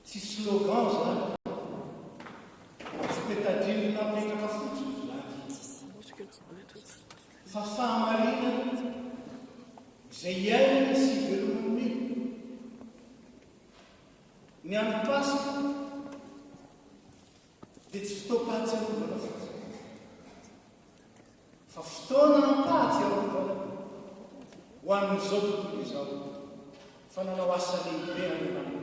tsy slogan zany spetadrina apetraka fotsiny zany fa fahamarinana izay iaina sy velomony ny andro pasika dia tsy fotoapatsy arovana fotsiny fa fotoana apatsy arovana ho amin'izao tontolo izao fa nanao asa lehibe amin'n'anao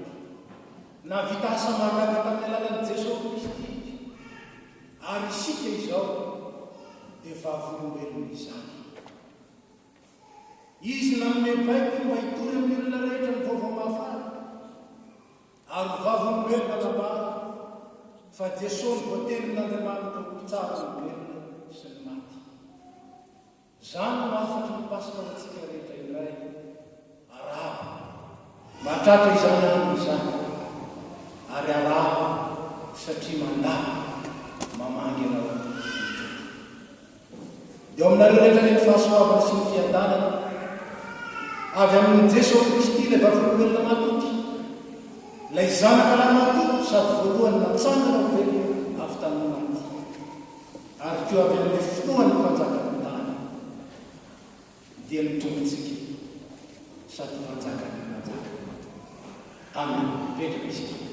na vita asa malaga tamin'ny alalan'i Jesosy Kristy ary isika izao dia vavolombelona izany. Izy nanome baiko mba hitory amin'ny olona rehetra ny vaovao mahafara ary vavolombelona nabary fa Jesosy voatenin'Andriamanitra ho tsara olombelona sy ny maty. Zany mahafatry ny pasika antsika rehetra iray arahaba mahatratra izany andro izany ary arahaba satria mandany mamangy anao. Eo aminareo rehetra ny fahasoavana sy ny fiadanana avy amin'ny Jesosy Kristy ilay vavolombelona matoky, ilay zanaka lahy matoky sady voalohany natsangana velona avy tamin'ny maty ary keo avy amin'ny finoany mpanjaka ny tany dia mitongotsika sady manjaka ny manjaka. Amen. Petraka isika.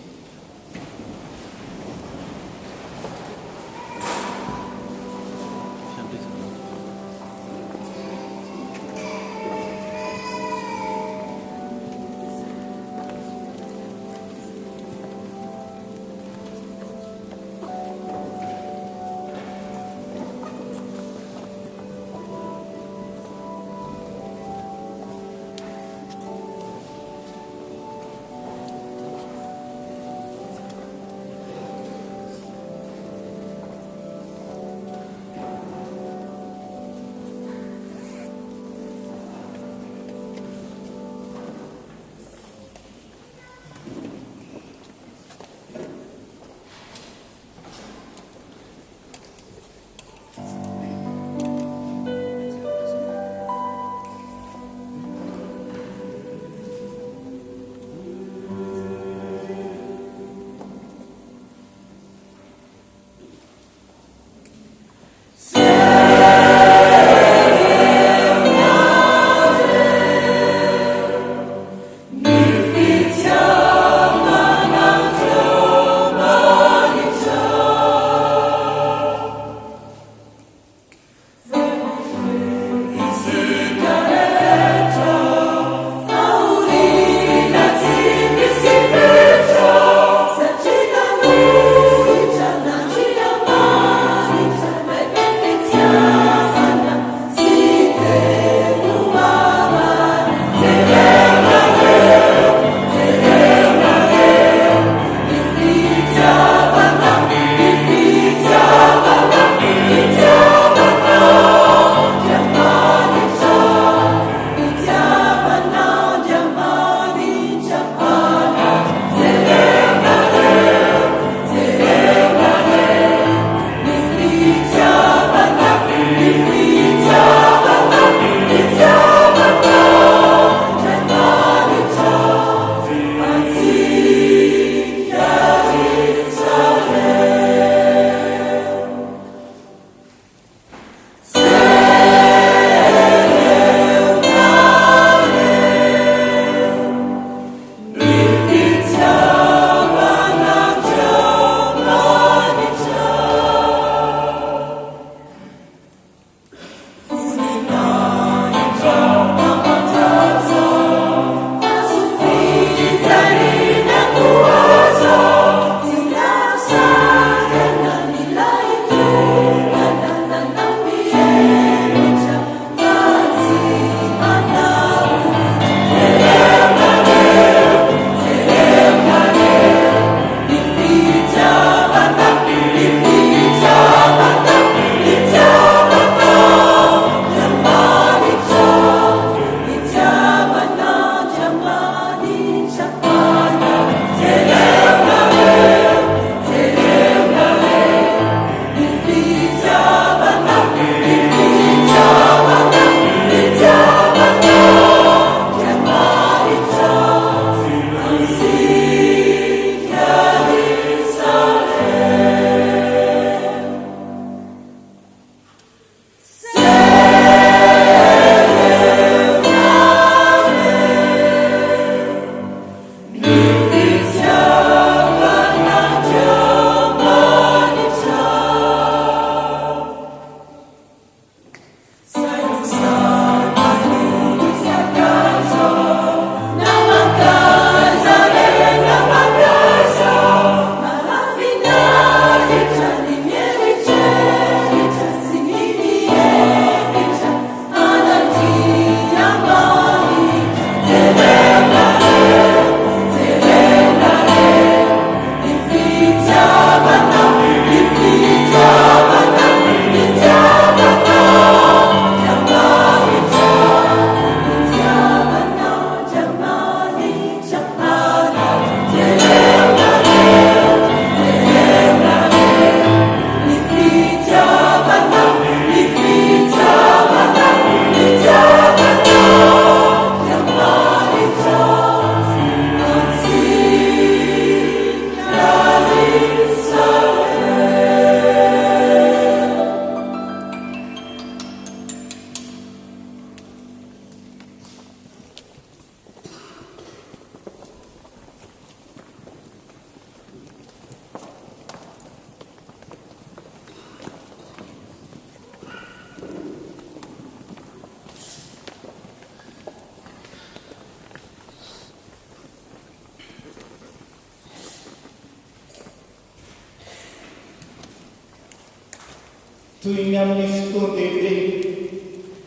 toy ny amin'ny fotoan-dehibe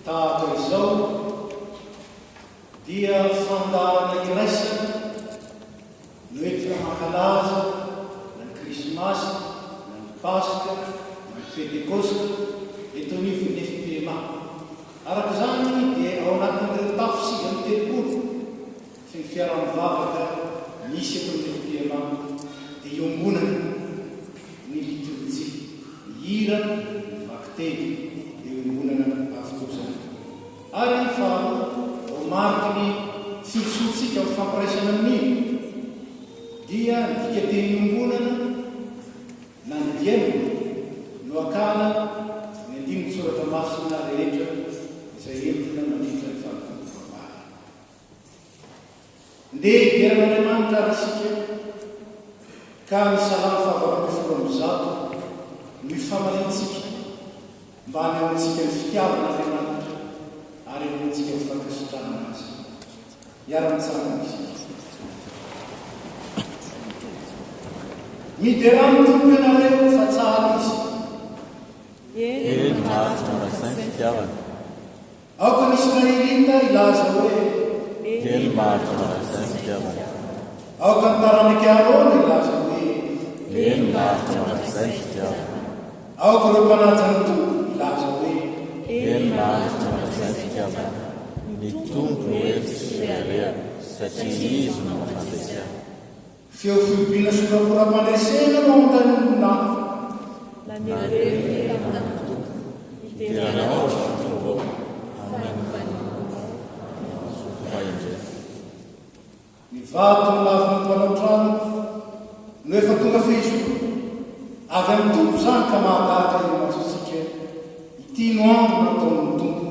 tahaka izao dia fandarana iraisana noentina mankalaza na ny krismasy na ny paska na ny pentekosta etonivony FPMA. Araka izany dia ao anatin'ireo tafo sivy amby telopolo sy ny fiaraham-bavaka misy eto amin'ny FPMA dia iombonana ny liturjia, ny hira, ny vakiteny dia iombonana avitozana. Ary fa ho mariky ny filosoantsika amin'ny fampiraisana amin'iny dia ny dikateny iombonana na ny diaina no akana ny andimy soratra masina rehetra izay entina mandritra ny fampivavahana. Ndeha hidiran'Andriamanitra ary isika ka ny salamo fahavalo folo amby zato no ifamanintsika mba hanehoantsika ny fitiavan'Andriamanitra ary hanehoantsika ny fankasitrahana azy. Iara-mitsangana isika. Miderano tompo ianareo fa tsara izy. Eny mahatrana sain'ny fitiavana. Aoka ny Israelita ilaza hoe Eny mahatrana sain'ny fitiavana. Aoka ny taranaka Arona ilaza hoe Eny mahatrana sain'ny fitiavana. Aoka ireo mpanaja ny tompo ilaza hoe Eny mahatrana sain'ny fitiavana. Ny tompo no hevitra reharehaka satria izy no mampandresana. Feo fiobina sorakora-pandresena no antany olona iteranao ny vato ny lavo ny mpanao trano no efa tonga fehizoa avy amin'ny tompo zany ka mahagaka io masotsika ity no andro nataon'ny tompo.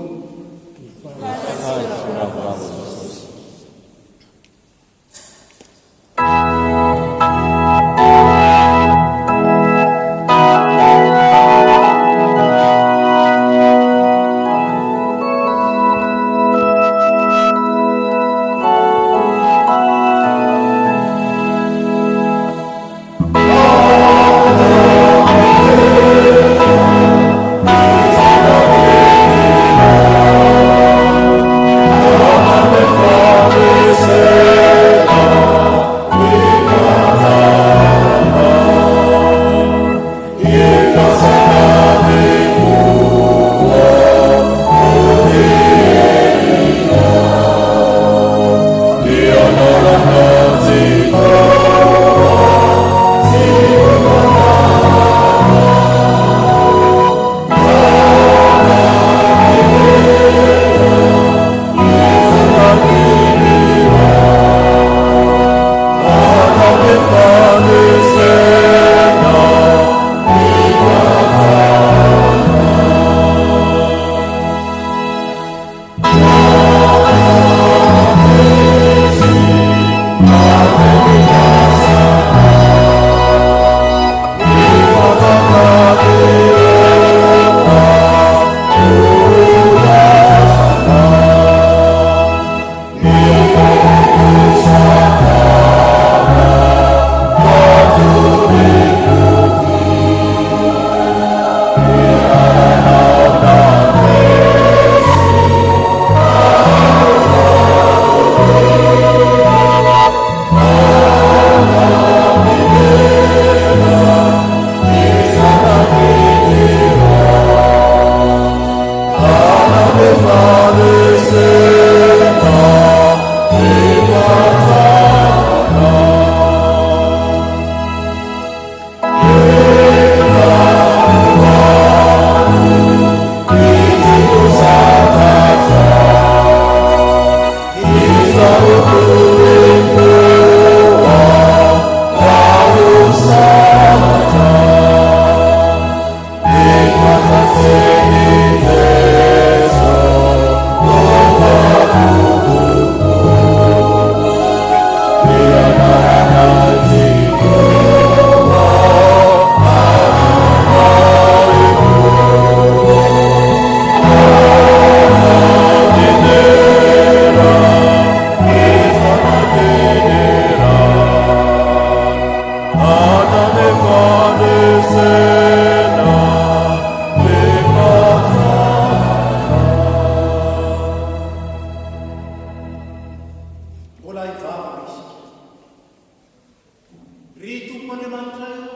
ry tompo Andriamanitra io,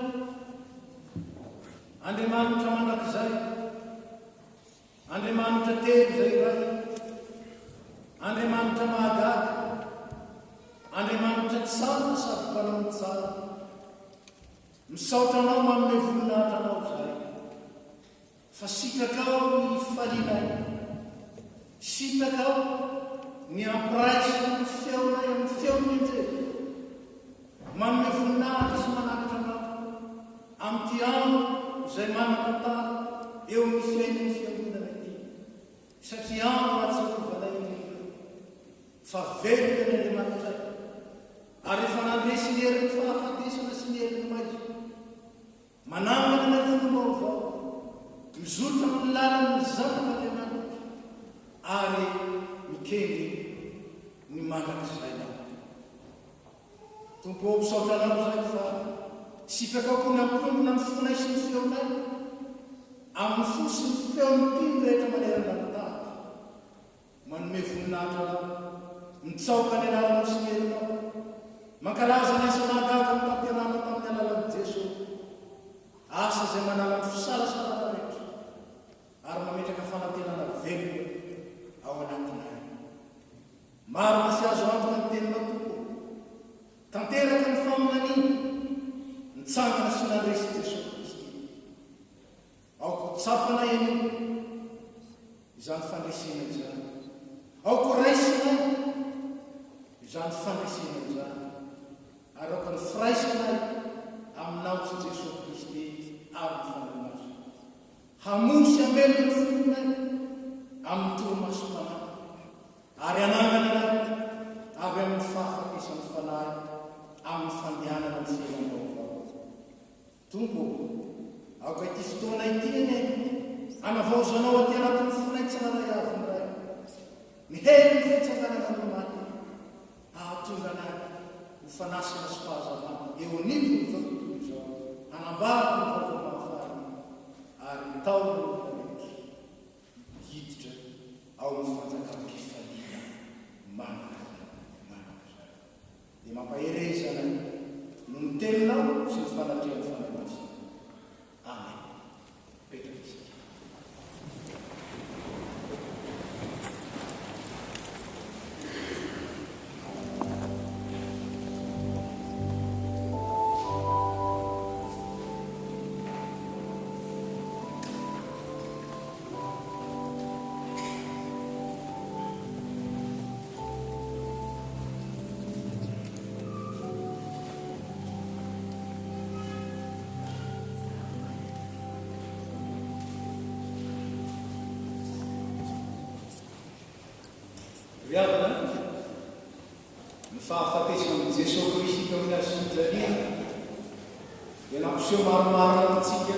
Andriamanitra mandrakizay, Andriamanitra telo zay iray, Andriamanitra mahagaga, Andriamanitra tsara sady mpanao tsara, misaotra anao manome voninahitra anao zay, fa sitraka ao ny falinay, sitraka ao ny ampiraisy ny feonay amin'ny feon'ny Anjely, manome voninahitra sy manakatra anao amin'ity andro izay manan-tantara eo amin'ny fiainan'ny fiangonana ity, satria andro ahatsarovana indrindra fa velona ny Andriamanitra ary efa nandresy ny herin'ny fahafatesana sy ny herin'ny maizy, manangana ny olombao mizotra amin'ny lalan'ny zanak'Andriamanitra ary mikely ny mandrakizay nao. Tompo misaotra anao zay fa sitraka ao koa ny ampombona ny fonay sy ny feonay amin'ny fo sy ny feon'ny mpino rehetra manerana ny tany, manome voninahitra anao, mitsaoka ny alalanao sy ny herinao, mankalaza ny asa mahagaga ny tampiarana tamin'ny alalan'i Jesosy, asa izay manala ny fisalasalana rehetra ary mametraka fanantenana velona ao anatinay. Maro na sy azo antona ny teninao tompo, tanteraka ny famonaniana, nitsangana sy nandresy Jesosy Kristy. Aoko tsapana eny izany fandresena izany, aoko raisinay izany fandresena izany, ary aoko ny firaisinay aminaotsy Jesosy Kristy ary ny fandremaso, hamosy amelona ny fonay amin'ny toromaso manahy, ary anangana anay avy amin'ny fahafatesany fanahy amin'ny fandehanana ny fiainam-baovao. Tompo, aoka ity fotoana ity eny anavaozanao aty anatin'ny fonay tsararay avy ny ray, mihely ny fitsanganana ny maty, ahatonga anay ho fanasana sy fahazavana eo anivony izao tontolo izao, hanambara ny vaovao mahafarana ary taona ny rehetra hiditra ao amin'ny fanjakam-pifaliana manaka zay. Dia mampahereza anay no ny teninao sy ny fanatrehan'ny fanamasina. Amen. Petraka isika. Riavana ny fahafatesan'i Jesosy Kristy teo amin'ny asyfijaliana dia nampiseho maromaro amintsika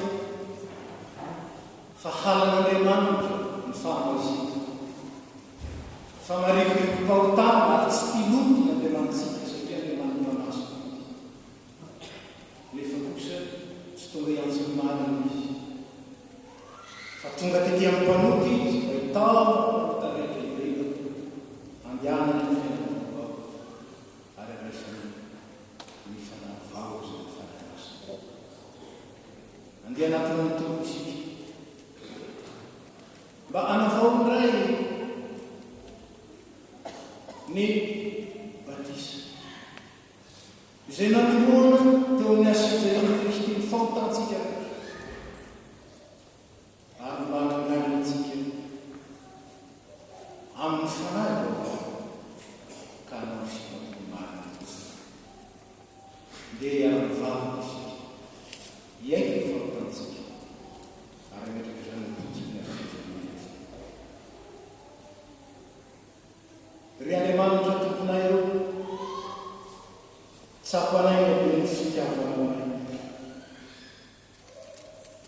fa halan'Andriamanitra ny fahamaizina, fa marikorikom-pahotana ary tsy tiloty ny Andriamantsika satria Andriamanitra masina. Nefa kosa tsy tonga hiantsony marina izy, fa tonga tetỳ amin'ny mpanoty izy mba hitao andiana ny fiainam-baovao ary araisany ny fanavao sy ny fanamasina. Andeha anatiny ny tompo isika mba anavao indray ny batisa izay nanomboana teo amin'ny asy-Jesosy Kristy ny fahotantsika rehetra, ary mba hananganantsika amin'ny fanahy vaovao ka anao sy marina. Dia ary-vavaka isika hiaiky ny fahotantsika ary metraka izany nytotsiny asy-Jesosy. Ry Andriamanitra tomponay eo, tsapanay ngabe ny fitiavanao anay,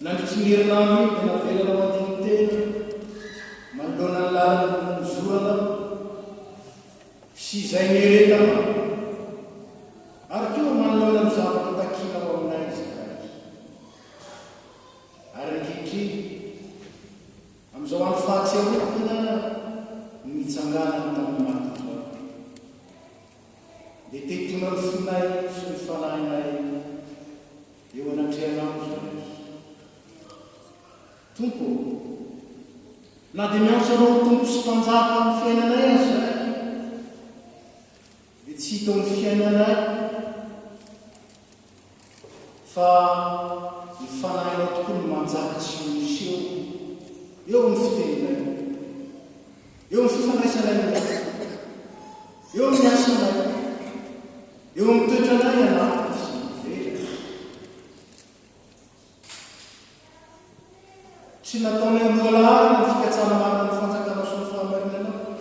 nandritry ny herinandro io dia navelanao adiny tena manoloana ny lalana nozorana sy izay nieretanao, ary koa manoloana ny zavatra takinao aminay izy raiky. Ary ankehitriny amin'izao andro fahatsiarovana nitsanganany tamin'ny maty izao, dia tetona ny finay sy ny fanahinay tompo na dia miaotra reo tompo sy mpanjaka amin'ny fiainanay azy zay dia tsy hita amin'ny fiainanay fa ny fanahinao tokoa ny manjaka sy miseho eo ny fitenay, eo ny fifandraisanay ndraiky, eo ny asanay, eo ny toetranay anatiny sy mivelona. Tsy nataonay lohalahary ny fikatsana marina ny fanjakanao sy ny fahamarinanao.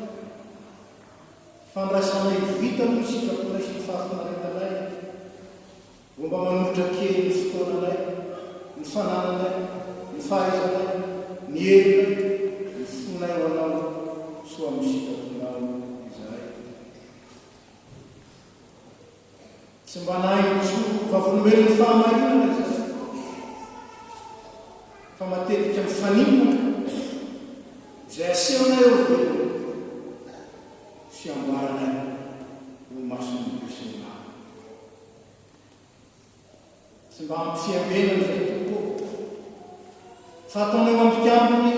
Fandraisanay vita no sitraponay sy ny fahafinaretanay. Momba manolotra kely ny fotoananay, ny fanananay, ny fahaizanay, ny herinay, ny fonay ho anao soa amin'ny sitraponao izay. Tsy mba nahay mitsoa vavolombelony ny fahamarinana izay. Fa matetika mifanimana izay asehonay eo velona sy ambaranay ho masony besinà. Tsy mba ampifiambenana izay tokoa fa ataonay ambikambiny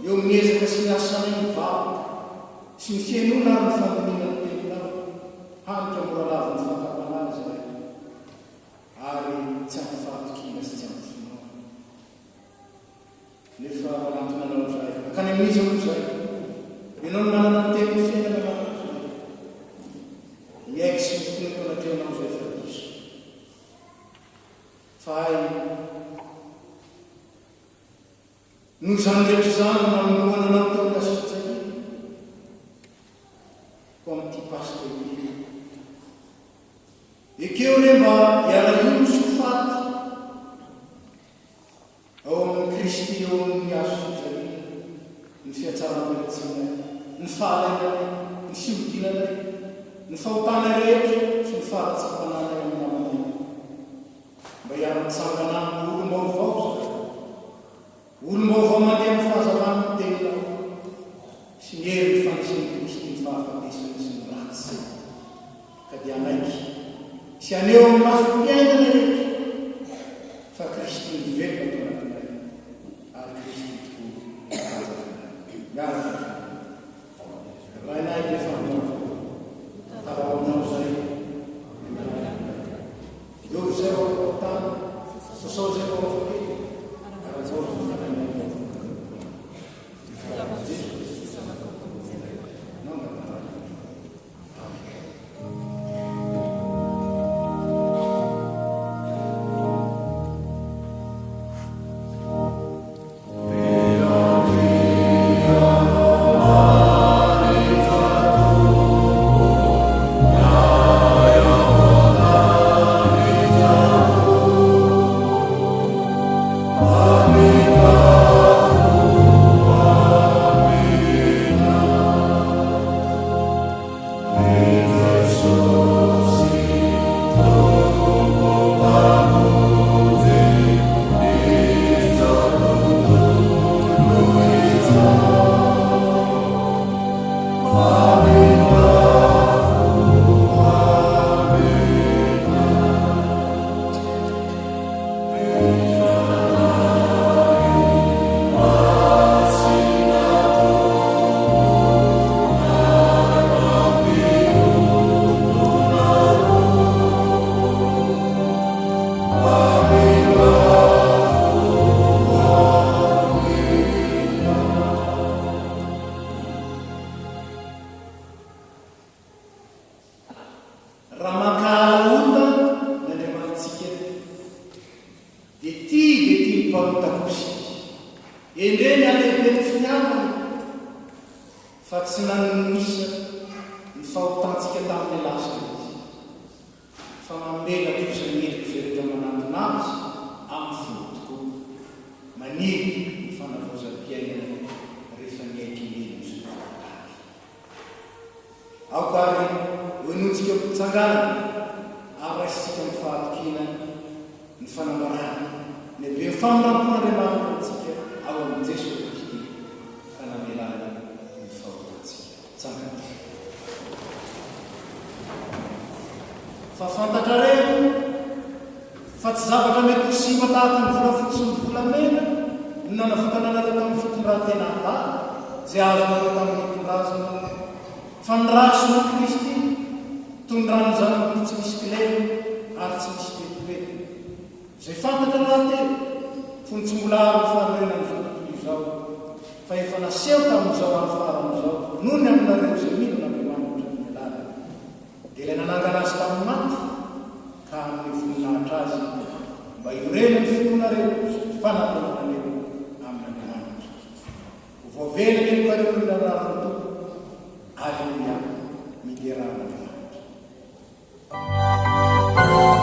eo miezaka sy ny asanay mivavaka sy ny fiainona ary ny fandinina ny teninao hanitra mora lava ny fantapanazy zay ary tsy ampifahatokina sy tsy ampifinao. Nefa manantonanao zay akany amin'izy ao zay ianao no manana ny teny ny fiainana manao zay miaiky sy mifinto anatrehanao zay fa diso fa ay no zany rehetra zany namonoana anao teo ny asotsaky ho amin'ity pastory ekeo re mba hiara-ino sy ho faty ao amin'ny Kristy eo amin'ny asotsaky ny fiatsara-belatsinay, ny fahalainanay, ny fiodinanay, ny fahotanay rehetra sy ny faharatsampananay amin'ny namanay mba hiara-mitsangana amin'ny olo-baovao zay olo-baovao mandeha amin'ny fahazavana ny teninao sy ny hery ny fanisin'ny Kristy ny fahafatesany sy ny ratsy ka dia anaiky sy aneo amin'ny mafi-piainana rehetra fa Kristy ny velona tao anatinay ary Kristy tokoa miaraka rainay dia fanao tarao aminao zay eo zay ao tany sosao zay ao afakely endreny alehibe ny finiavana fa tsy nanonisa ny fahotantsika tamin'ny lasa izy fa mamela kosa ny endrika izay manantona azy amin'ny folo tokoa maniry ny fanavozam-piainana rehefa miaiky mino sy nyfahataky aokary hoenotsika mpitsanganana araisitsika ny fahatokina ny fanambarana ny be ny famorampon'Andriamanitra antsika ao amin'ny Jesosy Kristy ka namelana ny fahotantsika tsangana fa fantatra reny fa tsy zavatra mety ho simba tahaka ny volafotsy ny volamena nanavotananareo tamin'ny fitondran-tena ta zay azonareo tamin'ny hitondrazana fa nirasona Kristy tondrany zanany tsy misy kileny ary tsy misy petipety zay fantatra raha telo fony tsy mbola ary faharoena am'izao tontolo izao fa efa naseho tamin'izao any faran'izao noho ny aminareo zay milona Andriamanitra ny lala dia ilay nanangana azy tamin'ny maty ka amin'ny voninahitra azy mba iorena ny finoanareo fanatenanareo amin'Andriamanitra voavela ny kareo ny rarahany tompo Alleluia migerana Oh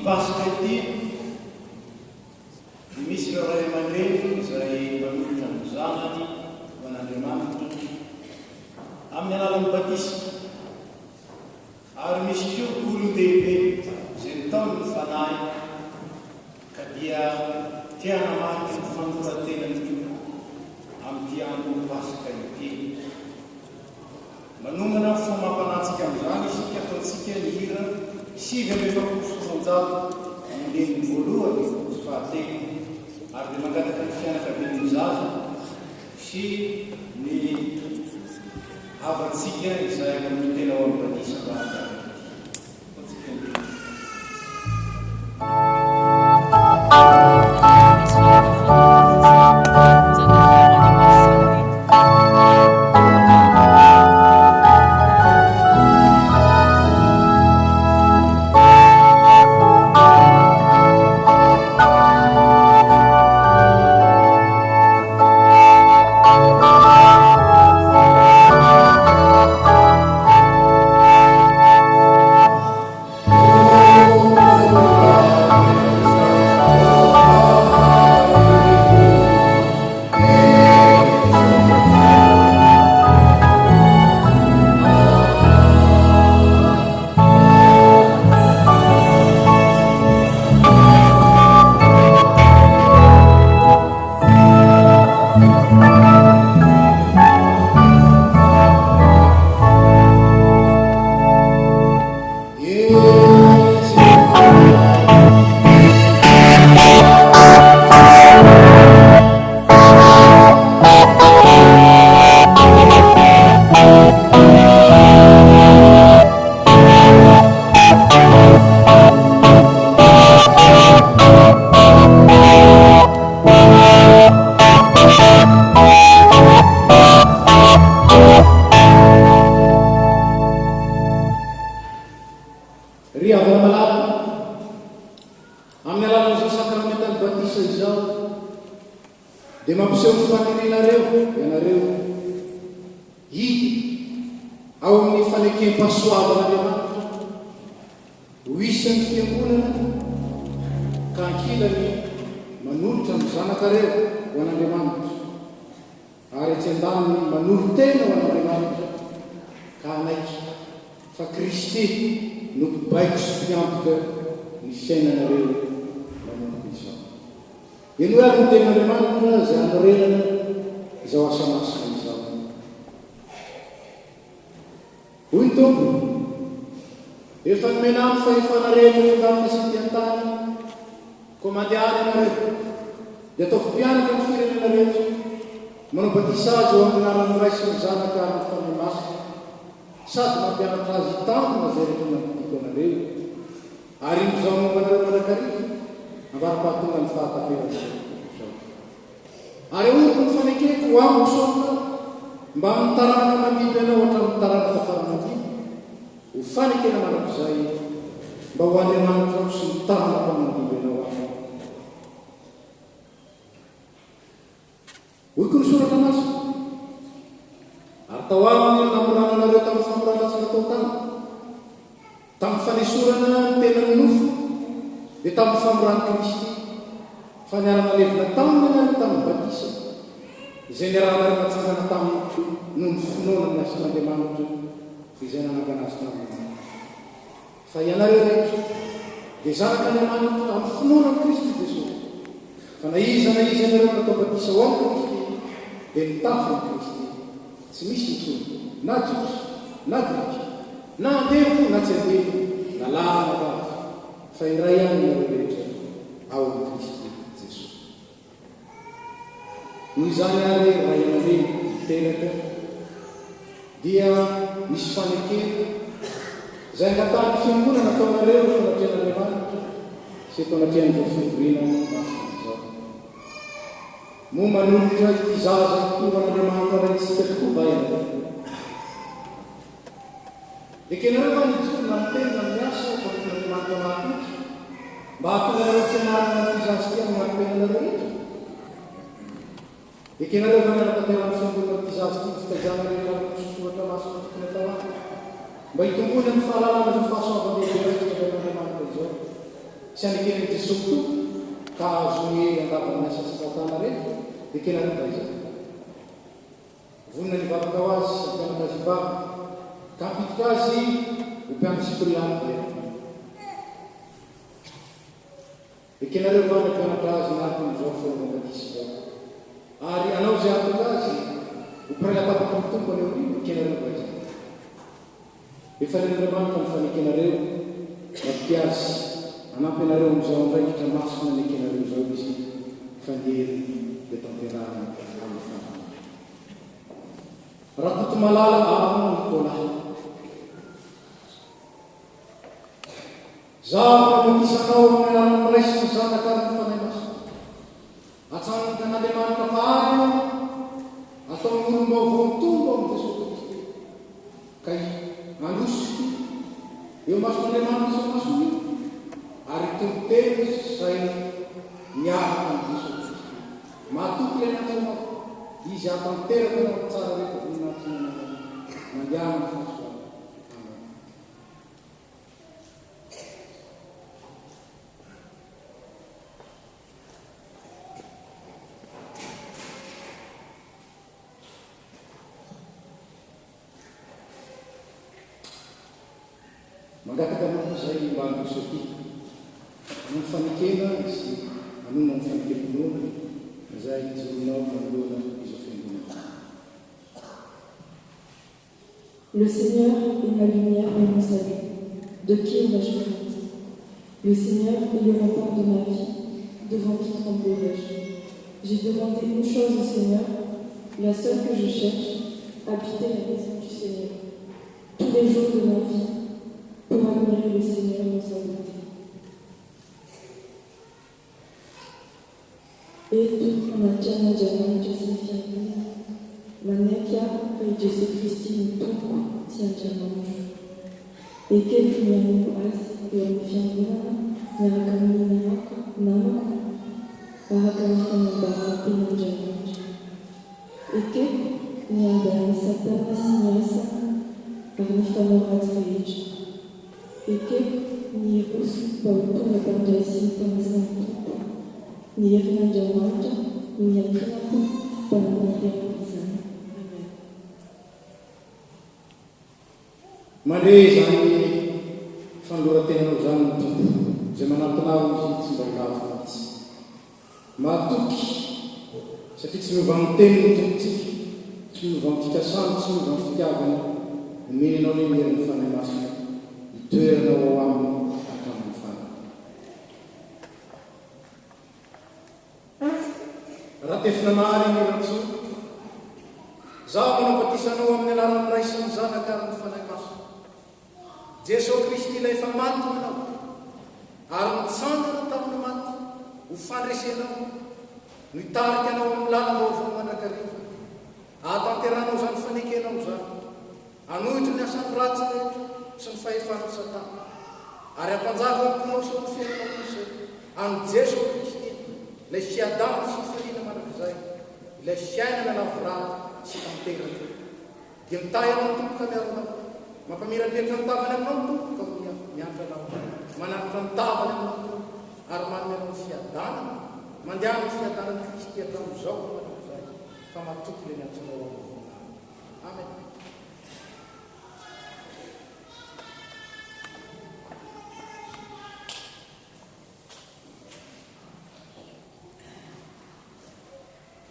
Pasika ity misy ireo ray aman-dreny izay manolotra ny zanany ho an'Andriamanitra amin'ny alalan'ny batisma, ary misy koa olon-dehibe izay nataony ny fanahy ka dia tianamaky ny fandorantenany io amin'ity andro pasika ity. Manomana fomampanantsika amin'izany isika ataontsika ny hira 7:100 amin'ny voalohany sy fahatelo, ary dia mangataka ny fianakavian'ny zaza sy ny havantsika izay amin'ny tena ao amin'ny batisma dia mampiseho ny fanerenareo ianareo hidy ao amin'ny fanekem-pahasoavan'Andriamanitra ho isan'ny fiangonana ka ankilany manolotra ny zanakareo ho an'Andriamanitra, ary tsy andaniny manolo tena ho an'Andriamanitra ka anaiky fa Kristy no mpibaiko sy mpiantoka ny fiainanareo. Ino ary ny ten'Andriamanitra izay anorenana izao asa masina izao. Hoy ny Tompony, efa nomena amin'ny fahefanarena tamina sy ty-antany koa mandeha any ianareo dia ataovy mpianatra ny firenena rehetra, manao batisa azy eo amin'ny anaran'ny Ray sy ny Zanaka ary ny Fanahy Masina, sady mampianatra azy tamina izay rehetra nampidiko anareo, ary izao mombanareo manakariva ambara-pahatonga ny fahataperana. Ary hoy ny fanekeko ho amiko sômina mba amin'ny taranaka mandiby anao hatramin'ny taranaka faramandiby, ho fanekena manak'izay mba ho Andriamanitra sy ny taranaka mandiby anao azy. Hoy ko ny soratra masina, ary tao aminy namorananareo tamin'ny famorana sy natao tany, tamin'ny fanesorana ny tenany nofo, dia tamin'ny famorany Kristy, fa niarana levina taminy ianareo tamin'ny batisa, izay niarahanareo natsangana taminy noho ny finoana ny asan'Andriamanitra izay nanangana azy taminy. Fa ianareo rehetra dia zanak'Andriamanitra amin'ny finoana Kristy Jesosy, fa na iza ianareo natao batisa ho amin'ny Kristy dia nitafy ny Kristy, tsy misy nitsony na Jiosy na diky na andefo na tsy andefo na lana vavy fa iray any nareo rehetra ao amin'ny Kristy Jesosy. Noho izany ary ray aman-dreny miteraka dia misy fanekena izay angatahany fiangonana ataonareo fanatrian'Andriamanitra sy fanatriany zao fivoriana izao. Moa manolotra ity zaza tongan'Andriamanitra ray isika tokoa vaina. Ekenareo fa nijorona mitena miasa famon'Andriamanitra mahatoky mba hatonareo fianarana ity zaza ity amin'ny mampipenareo rehetra. Ekenareo fa miara-tanterana fiangonana ity zaza ity fitazana rehetra misosotra masina tokony atao azy mba hitombony amin'ny fahalalana ny fahasoavan-dehibe rehetra'Andriamanitra izao. Sy aneken'i Jesosy toa ka azoe andavana miasa sy fatana rehetra ekenareo fa izay. Vonina ny vavaka ho azy sy ampianaka azy vavaka ka ampititra azy ho mpianatra sipirianty ekenareo fa nampianatra azy natin'izao fanaovana-batisa izao. Ary anao izay antoka azy ho mpiray atapaka amin'ny tompony eo rivo ekenareo fa izay. Efa n'Andriamanitra ny fanekenareo mampiasy anampy anareo amin'izao andraikitra masina nekenareo izao izy fandery le tamperana amin'ny fanana. Raha toto malala amina Nikola. Zaho mamatisanao amin'ny alalan'ny raisy ny zanaka amin'ny fanay masina. Atsanaka n'Andriamanitra mahary atao olombavao mitombo amin'ny Jesosy Kristy. Ka androsiko eo mason'Andriamanitra sy masony io ary tomboteny izay miaraka amin'ny Jesosy Kristy. Mahatoky le natsanao izy atanteraka nao tsara rehetra voninahitiny mandiana ny fahasoavana. Mangataka anao izay mba androso aty amin'ny fanekena sy anona amin'ny fanekena izay hijoronao manoloana izao fiangonana. Le Seigneur est ma lumière et mon salut. De qui aurais-je crainte? Le Seigneur est le rempart de ma vie. Devant qui tremblerai-je? J'ai demandé une chose au Seigneur, la seule que je cherche, habiter la maison du Seigneur tous les jours de ma vie, pour admirer le Seigneur dans sa beauté. E tu unajana jamani Josephine, manekia kwa Jesu Kristi mtuku sianjamamushu. Eke kinyamu asi ya mfiangana na hakamini yako nama wahakamifanya bahati na jamani. Eke niandani satana sinyasa wakamifanya ratreji. Eke ni usu kwa ukuna bandasi pamazantu. Ni yakina jamanta, ni yakina panamaya kuzana. Amen. Mandre zany fandoratenanao zany ny tompo izay manantonao izy tsy mba hilavo mihitsy. Mahatoky satria tsy miova amin'ny teny ny tompontsika, tsy miova amin'ny fikasany, tsy miova amin'ny fitiavana, omenanao le mieran'ny fanahy masina, hitoeranao ao aminy hatramin'ny fanahy. Raha tefinanary ny rantsoa, zaho manapatisanao amin'ny alalan'ny ray sy ny zanaka ary ny fanahy masina. Jesosy Kristy ilay efa maty manao, ary nitsangana tamin'ny maty, ho fandresenao, no hitarika anao amin'ny lalam-baovao mandrakariva. Ahatanteranao zany fanekenao zany, anohitry ny asany ratsy rehetra sy ny fahefan'ny Satana, ary ampanjaka amponao sy ny fiainanao izay amin'ny Jesosy Kristy, ilay fiadana sy firiana manakizay, ilay fiainana lavorany sy tanteraka. Dia mitahy anao tompoka miaronao, mampamirapiratra ny tavany aminao tompoka miantra anao, manaritra ny tavany aminao, ary manome anao ny fiadana, mandehana ny fiadanan'ny Kristy hatramin'izao manakizay, fa matoky le miantsinao ao. Amen.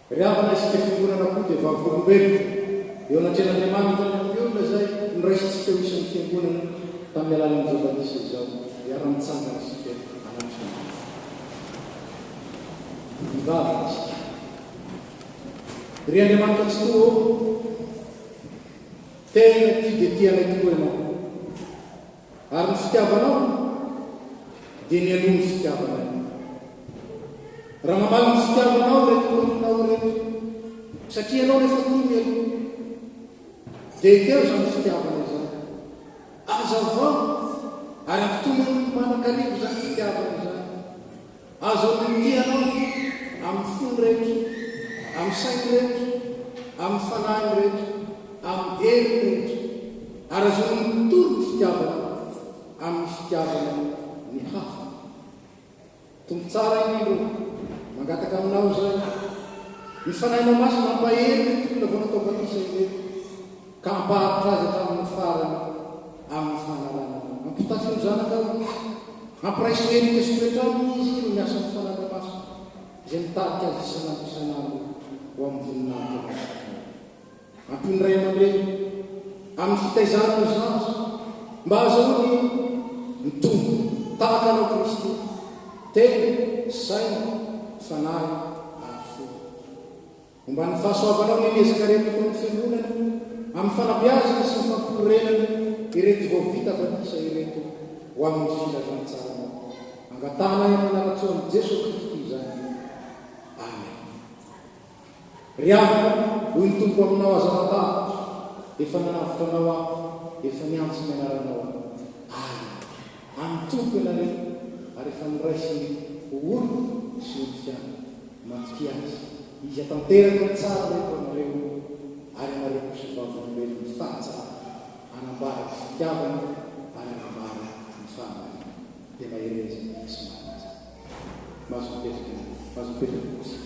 Riavana isika fiangonana koa dia vavolombelona eo anatrehan'Andriamanitra ny olona izay ny raisy fiangonana tamin'ny alalan'ny Jehovatisa izao iara-mitsangana isika anatrany mivavaka isika ry Andriamanitra tsy toa tena ty dia tianay tokoa ianao ary ny fitiavanao dia ny aloha ny fitiavanay raha mamaly ny fitiavanao reto korinao reto satria ianao rehefa tia ny aloha dia ekeo zany fitiavana izany aza vao ary ampitomany manan-karivo zany fitiavana izany aza otianao amin'ny fony reky amin'ny sainy reky amin'ny fanahy reky amin'ny hery reky ary aza mitoro ny fitiavana amin'ny fitiavana ny hafa tombo tsara in'indro mangataka aminao zay ny fanahinao maso mampahery ny tokona vao natao batisa ireto ka ampaharitra azy hatramin'ny farany amin'ny fanarana mampitafiny zanaka mampiraiso enika sy toetrano izy no miasa ny fanana maso izay mitarika azy isanandro isanandro ho amin'ny voninahitra ampindray aman-dreny amin'ny fitaizana zaza mba azahoany mitombo tahaka anao Kristy tena saina fanahy ary fo momba ny fahasoavanao ny ezaka rehetra tao amin'ny fiangonana amin'ny fanabeazana sy ny fampirenana ireto vao vita batisa ireto ho amin'ny filazantsarana angatana amin'ny anaratsoan'i Jesosy Kristy izany amen ry avana hoy ny tompo aminao azavatavitra efa nanavitra anao aho efa niantso ny anaranao amin'ny tompo ianareo ary efa niraisy olo sy olo fiana mampiazy izy atanteraka tsara rehetra anareo ary anareo kosa vavolombelony fahatsara anambaraky fitiavana ary anambara ny fahamary dia mahereza sy mahanazy mazo mipetraka kosa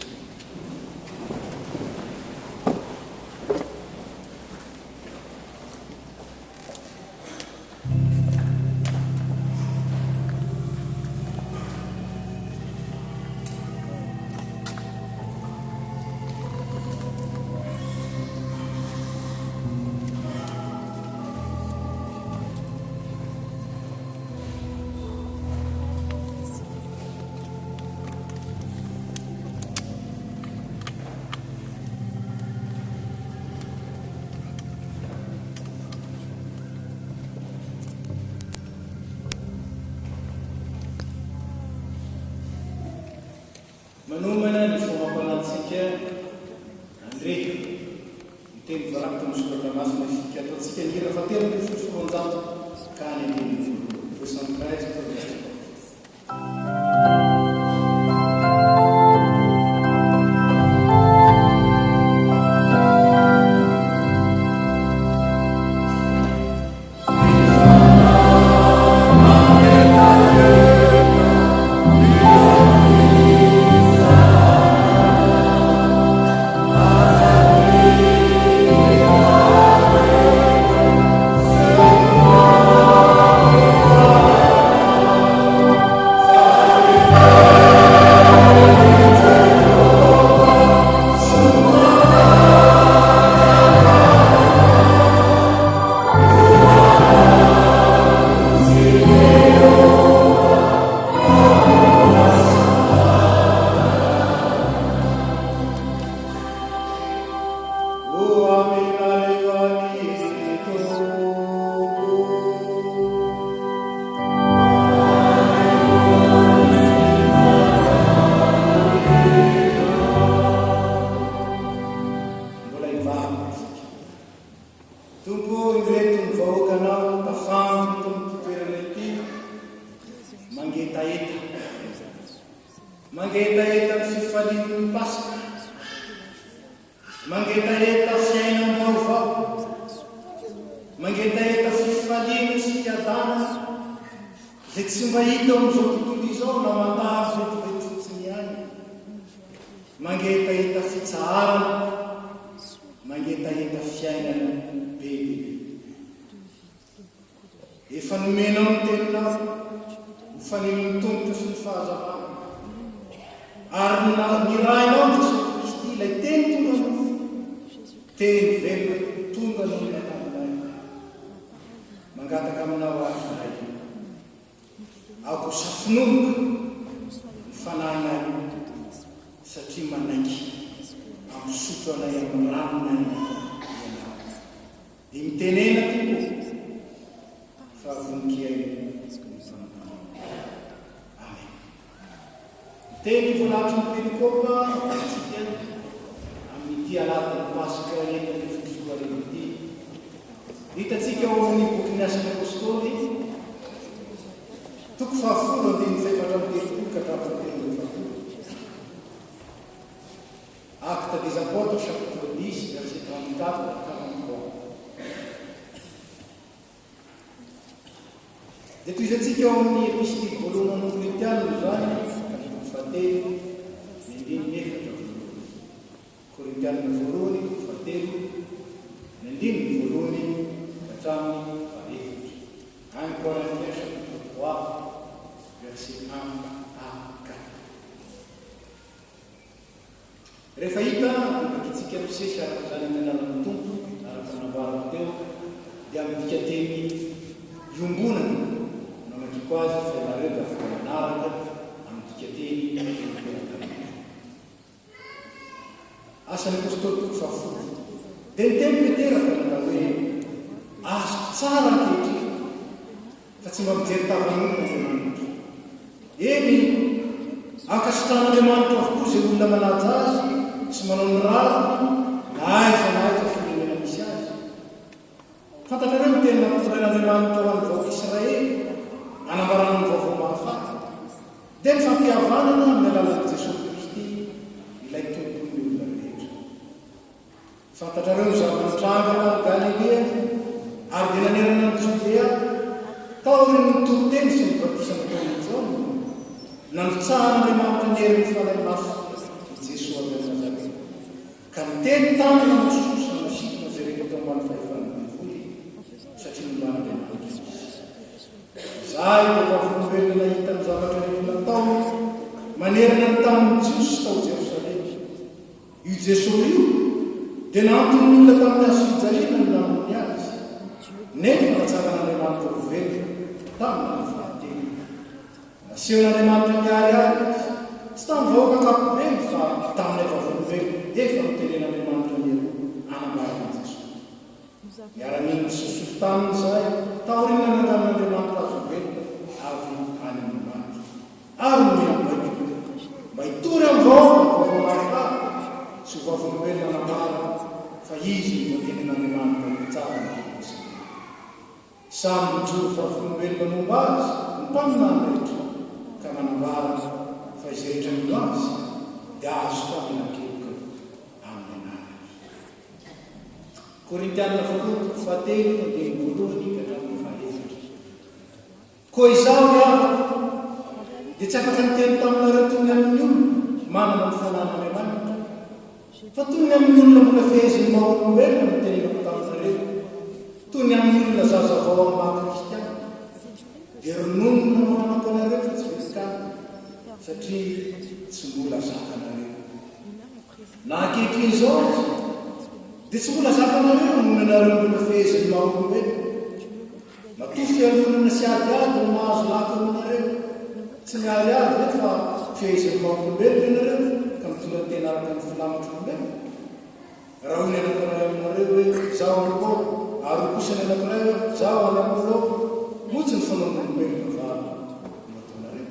manomana ny fomampanantsika andre miteny varakita misoratra masina isika ataontsika ny hira fatelo ny fosoroanjato ka ny andiny voasamikazy mangetaeta ny fifalian'ny Paska, mangetaeta fiainam-baovao, mangetaeta fifaliana sy fiadana izay tsy mba hita amin'izao tontolo izao na mandary vetivety fotsiny ihany, mangetaeta fitsaharana, mangetaeta fiainana bebe. Efa nomenao ny teninao, mifanino ny tongotra sy ny fahazavana. Ary nirainao Jesosy Kristy ilay teny tonga no teny velona tonga no nananay. mangataka aminao azy ray ako safinonoka ny fananay satria manaiky amsotro anay amin'ny ranonay ianao dia mitenena tokoa fa voninkiay amen. Teny volatry ny pelikopa amin'ity alatin'ny pasika entany fotosoarety hitatsika ao amin'ny boky ny asan'ny apôstôly toko 10:7 ka 13. Actes des Apôtres, chapitre 10, verset 34 à 43. Dia toy izatsika ao amin'ny epistily voalohany ny Korintianina zany kapitolo 7 ny 1 Korintianina voalohany 7 ny 1 voalohany hatramin'ny 1. 1 Corinthiens chapitre 3 verset 1 à 4. Rehefa hita nakitsika misesy araka zany menanany tompo araka nambarako teo dia midika teny iombonana namakiko azy fianareo da manaraka amidika teny asan'ny apôstôly toko 10 dia ny teny miteraka na hoe azo tsara ankehitriny fa tsy mba mijery tavan'olona Andriamanitra. Eny akasitan'Andriamanitra avokoa izay olona manaja azy sy manao ny rano na aiza firenena misy azy. Fantatrareo ny tena nampitondrain'Andriamanitra ho an'ny vahoaka Israely anambarana ny vaovao mahafaty dia ny fampihavanana amin'ny alalan'i Jesosy Kristy ilay tompony olona rehetra. Fantatrareo ny zava-nitranga ny Galilea ary dia nanerana ny Judea tao reny ny toroteny sy ny batisana taon'ny Jaona nanitsaha'Andriamanitra ny herin'ny fanahy-maso Jesosy avy amin'ny Nazareta ka niteny taminy namososa nasikina zay rehetra tao ambany fahefan'ny voly satria nomban'Andriamanitra. Zay dia vavolombelona nahita ny zavatra rehetra natao manerana ny tamin'ny Jiosy tao Jerosalema. Io Jesosy io dia naantony olona tamin'ny azo fijaliana ny namony azy nefa natsara'Andriamanitra vovelona tamin'ny fahateny. Nasehon'Andriamanitra miary azy tsy tamin'ny vahoaka ankapobeny fa tamin'ny vavolombelona efa nitenen'Andriamanitra ny anambarana Jesosy. Miara-mino misososo taminy zay taorina nangan'Andriamanitra azo velona avy any amin'ny manitra ary miambaiko mba hitory amin'ny vaovao mahafaty sy ho vavolombelona namara fa izy nitenen'Andriamanitra ny tsara ny Jesosy. Samy mijoro vavolombelona momba azy ny mpaminany rehetra ka manambara fa izay rehetra mino azy dia azo faminakeloka amin'ny anarany. Korintianina voalohany 7 dia voalohany ka hatramin'ny 1. Koa izao miavaka dia tsy afaka niteny taminareo toy ny amin'ny olona manana ny fanan'Andriamanitra fa toy ny amin'ny olona mbola feheziny maha-olombelona nitenenako taminareo toy ny amin'ny olona zazavao amin'ny maha-kristiana dia rononona mananako anareo fa tsy vetikana satria tsy mbola zakanareo. Na ankehitriny izao azy dia tsy mbola zakanareo nohony anareo mbola feheziny maha-olombelona. Matoa fialonana sy adiady no mahazo lako aminareo tsy miary ady ve fa feheziny maha-olombelona ianareo ka mitondra tena araka ny filamitryolombelona. Raha hoy ny anankiray aminareo hoe zaho alokô ary kosa ny anankiray hoe zaho alamolô motsy ny fanaon'olombelona va matonareo.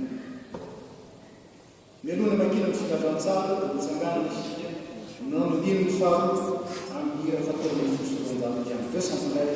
Mialona makina ny filazantsara dia mitsangana isika nanao ny dimy ny faharoa amin'ny hira fataon'ny fosoloan-javatra ihany ve sambolay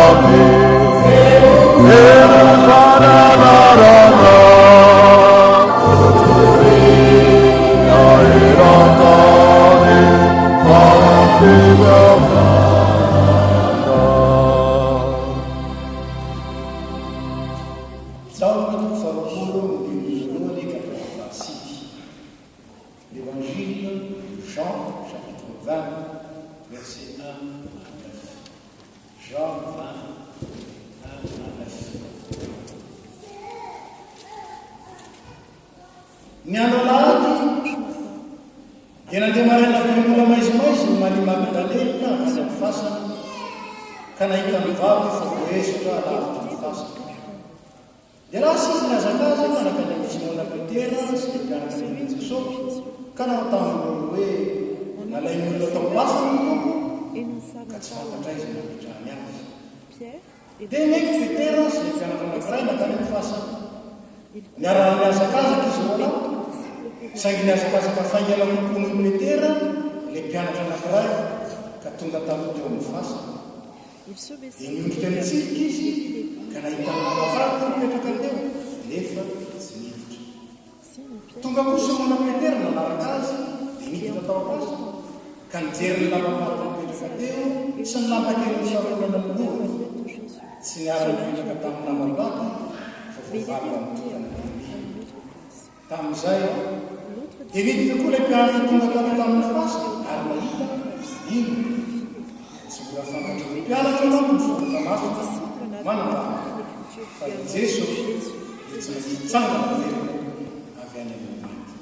Amen. taona faroapolo voalohany ka fasity l'évangile de Jean chapitre 20 verset 1 à 9. Jean 20 1 à 9. Ny andro lahady dia nandeha maraina filomola maizimaizy ny Malimagdalena ka any amin'ny fasana ka nahita mivavy fa voesoka lavitra ny fasana. Dia lasa izy nihazakaza ka nakany amin'ny Simona Petera sy ny mpianatra ny Jesosy ka nanotamin'olo hoe nalainy olona tao pasana ny tompo ka tsy fantatra izy napetrahany azy. Dia meky Petera sy ny mpianatra anankiray nakany amin'ny fasana. Niara nihazakazaka izy olona saingy nihazakazaka faingala kokoa ny Petera le mpianatra anankiray ka tonga tamin'ny teo amin'ny fasana. Dia niondrika mitsika izy ka nahitana mavaraky mipetraka teo nefa tsy niditra. Tonga koa Simona Petera nanaraka azy dia niditra tao am-pasana ka nijery ny lamba-pata mipetraka teo sy ny lamba kely misarolana amin'ny lohany. Tsy niara-nipetraka tamin'ny lamba-pata fa voavavy amin'ny tokana dimy. Tamin'izay dia niditra koa ilay mpianatra tonga tamin'ny fasana ary mahita ino tsy mbola fantatra ny mpianatra manko ny fomba masina manambara fa i Jesosy dia tsy maintsy mitsangana velona avy any amin'ny maty.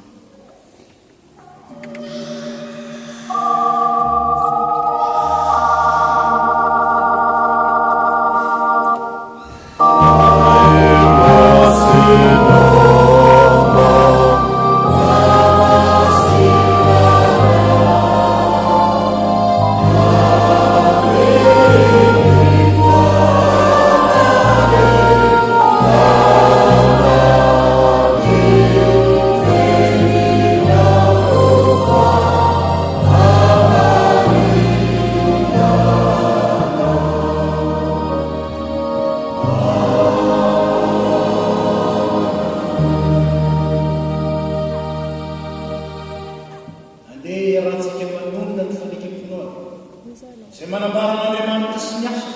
Izay manambara n'Andriamanitra sy ny asa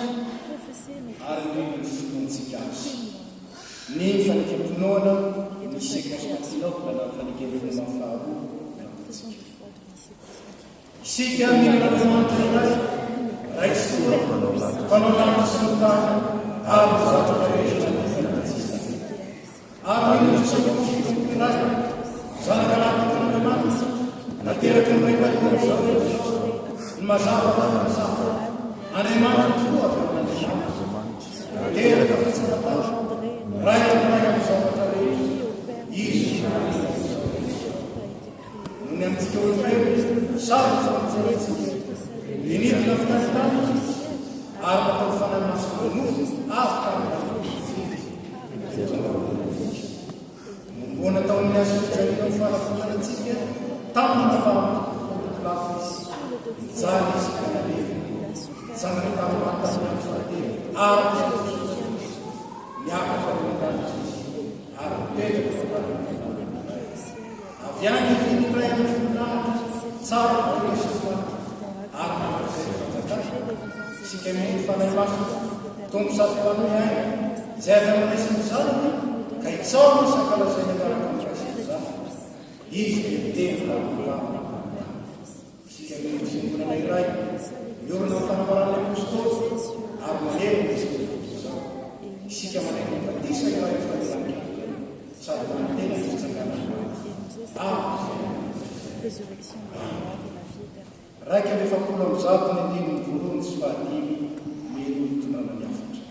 ary ny finoantsika azy. Ny fanekam-pinoana misy Konstantinopla na fanekam-pinoana faharoa. Isika mila n'Andriamanitra iray, raiky soa, mpanao lanitra sy ny tany ary mizatra rehetra ny fiainantsika. Ary ny fitsaboana iray, zanaka latika n'Andriamanitra, nateraky ny ray vahiny izao ny mazava fa mazava Andriamanitra tokoa avy amin'Andriamanitra teraka fitsanatao ray amin'ny zavatra rehetra izy no ny amintsika olombelona sarotra fantsaretsika inidina fitantany ary natao fanahy maso vonono avy tamin'ny momboana taon'ny azo fijanina ny fanafonanatsika tamin'ny nafahamokolafo izy zany izy kanaleva zanany tamin'ny fahatelo ary miakatra amin'Andriamanitra ary mipetraka avy any ny ray amin'ny voninahitra tsara resy ary manaraka sika mety fanahy maso tombo sady fanohy aina zay avy amin'ny resy ny zanany ka hitsaona isakalazainy miaraka amin'ny resy zany izy tena sika mety fiangonana iray miorona ny fanambaran'ny apôstôly ary manery zao isika manaiky batisa iray fanelana sady manantena fitsangana raiky amby efapolo amin'ny zato ny dimy ny voalohany sy fahadimy mielo tonana ny afatra.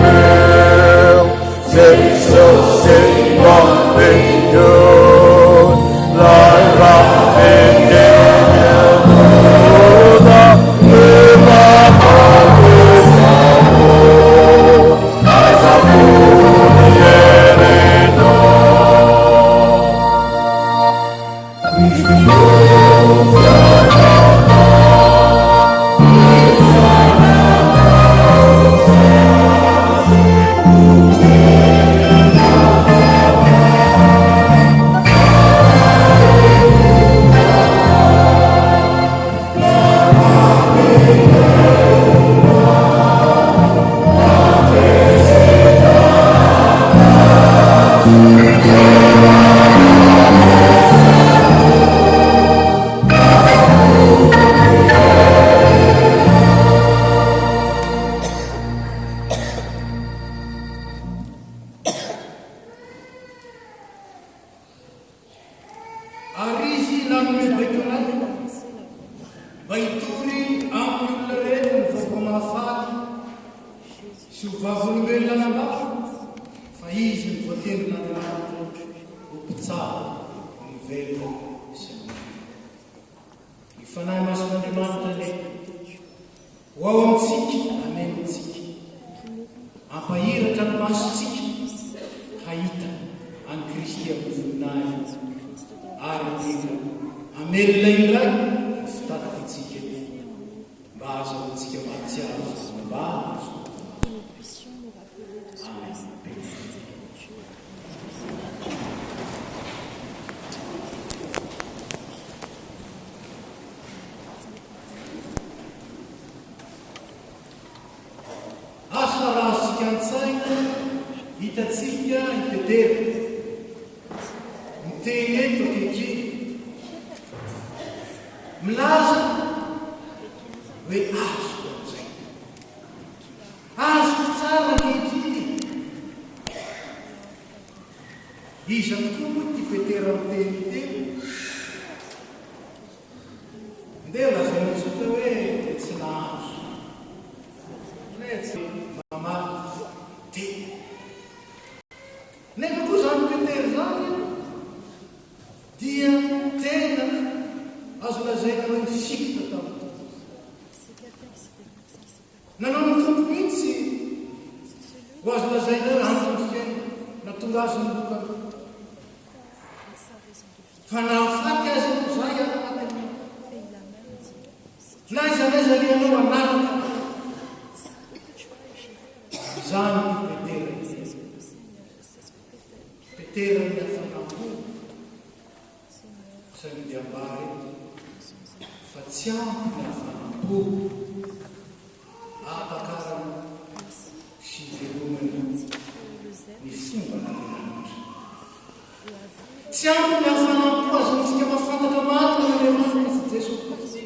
Yeah. nanome baiko anazy mba hitory amin'ny olona rehetra ny vaovao mahafaty sy ho vavolombelona anambao fa izy ny voatenon'Andriamanitra ho mpitsara ny velona sy ny fanahy mason'Andriamanitra ndraiky ho ao amintsika amenontsika ampahiratra ny masontsika hahita any Kristy amin'ny voninahitra ary indrindra amelona indray ny fitanakantsika mba azahoantsika mahatsiaro mba azo. Asa raha sika an-tsaina hitatsika ny Petera miteny eto ankehitriny milaza hoe azoko amin'izay azoko tsara ankehitriny iza tokoa moa ty Petera miteny teny ndeha lazainatsoka hoe tsy nahazo tsy mamaky te nefa koa zany Petera zany dia tena azo lazaina hoe misikita tamin'to nanao ny tompo mihitsy ho azo lazaina hoe andro fiaina natonga azy ny lokana fa nahafaty azy zay anaty na izanaiza lianao anaraka zany Petera ny afanampo samidy ambary fa tsy ampy ny afanampo apakarana sy velomana ny fomba n'Andriamanitra tsy ampy ny afanampo azontsika mafantatra marina n'Andriamanitra Jesosy Kristy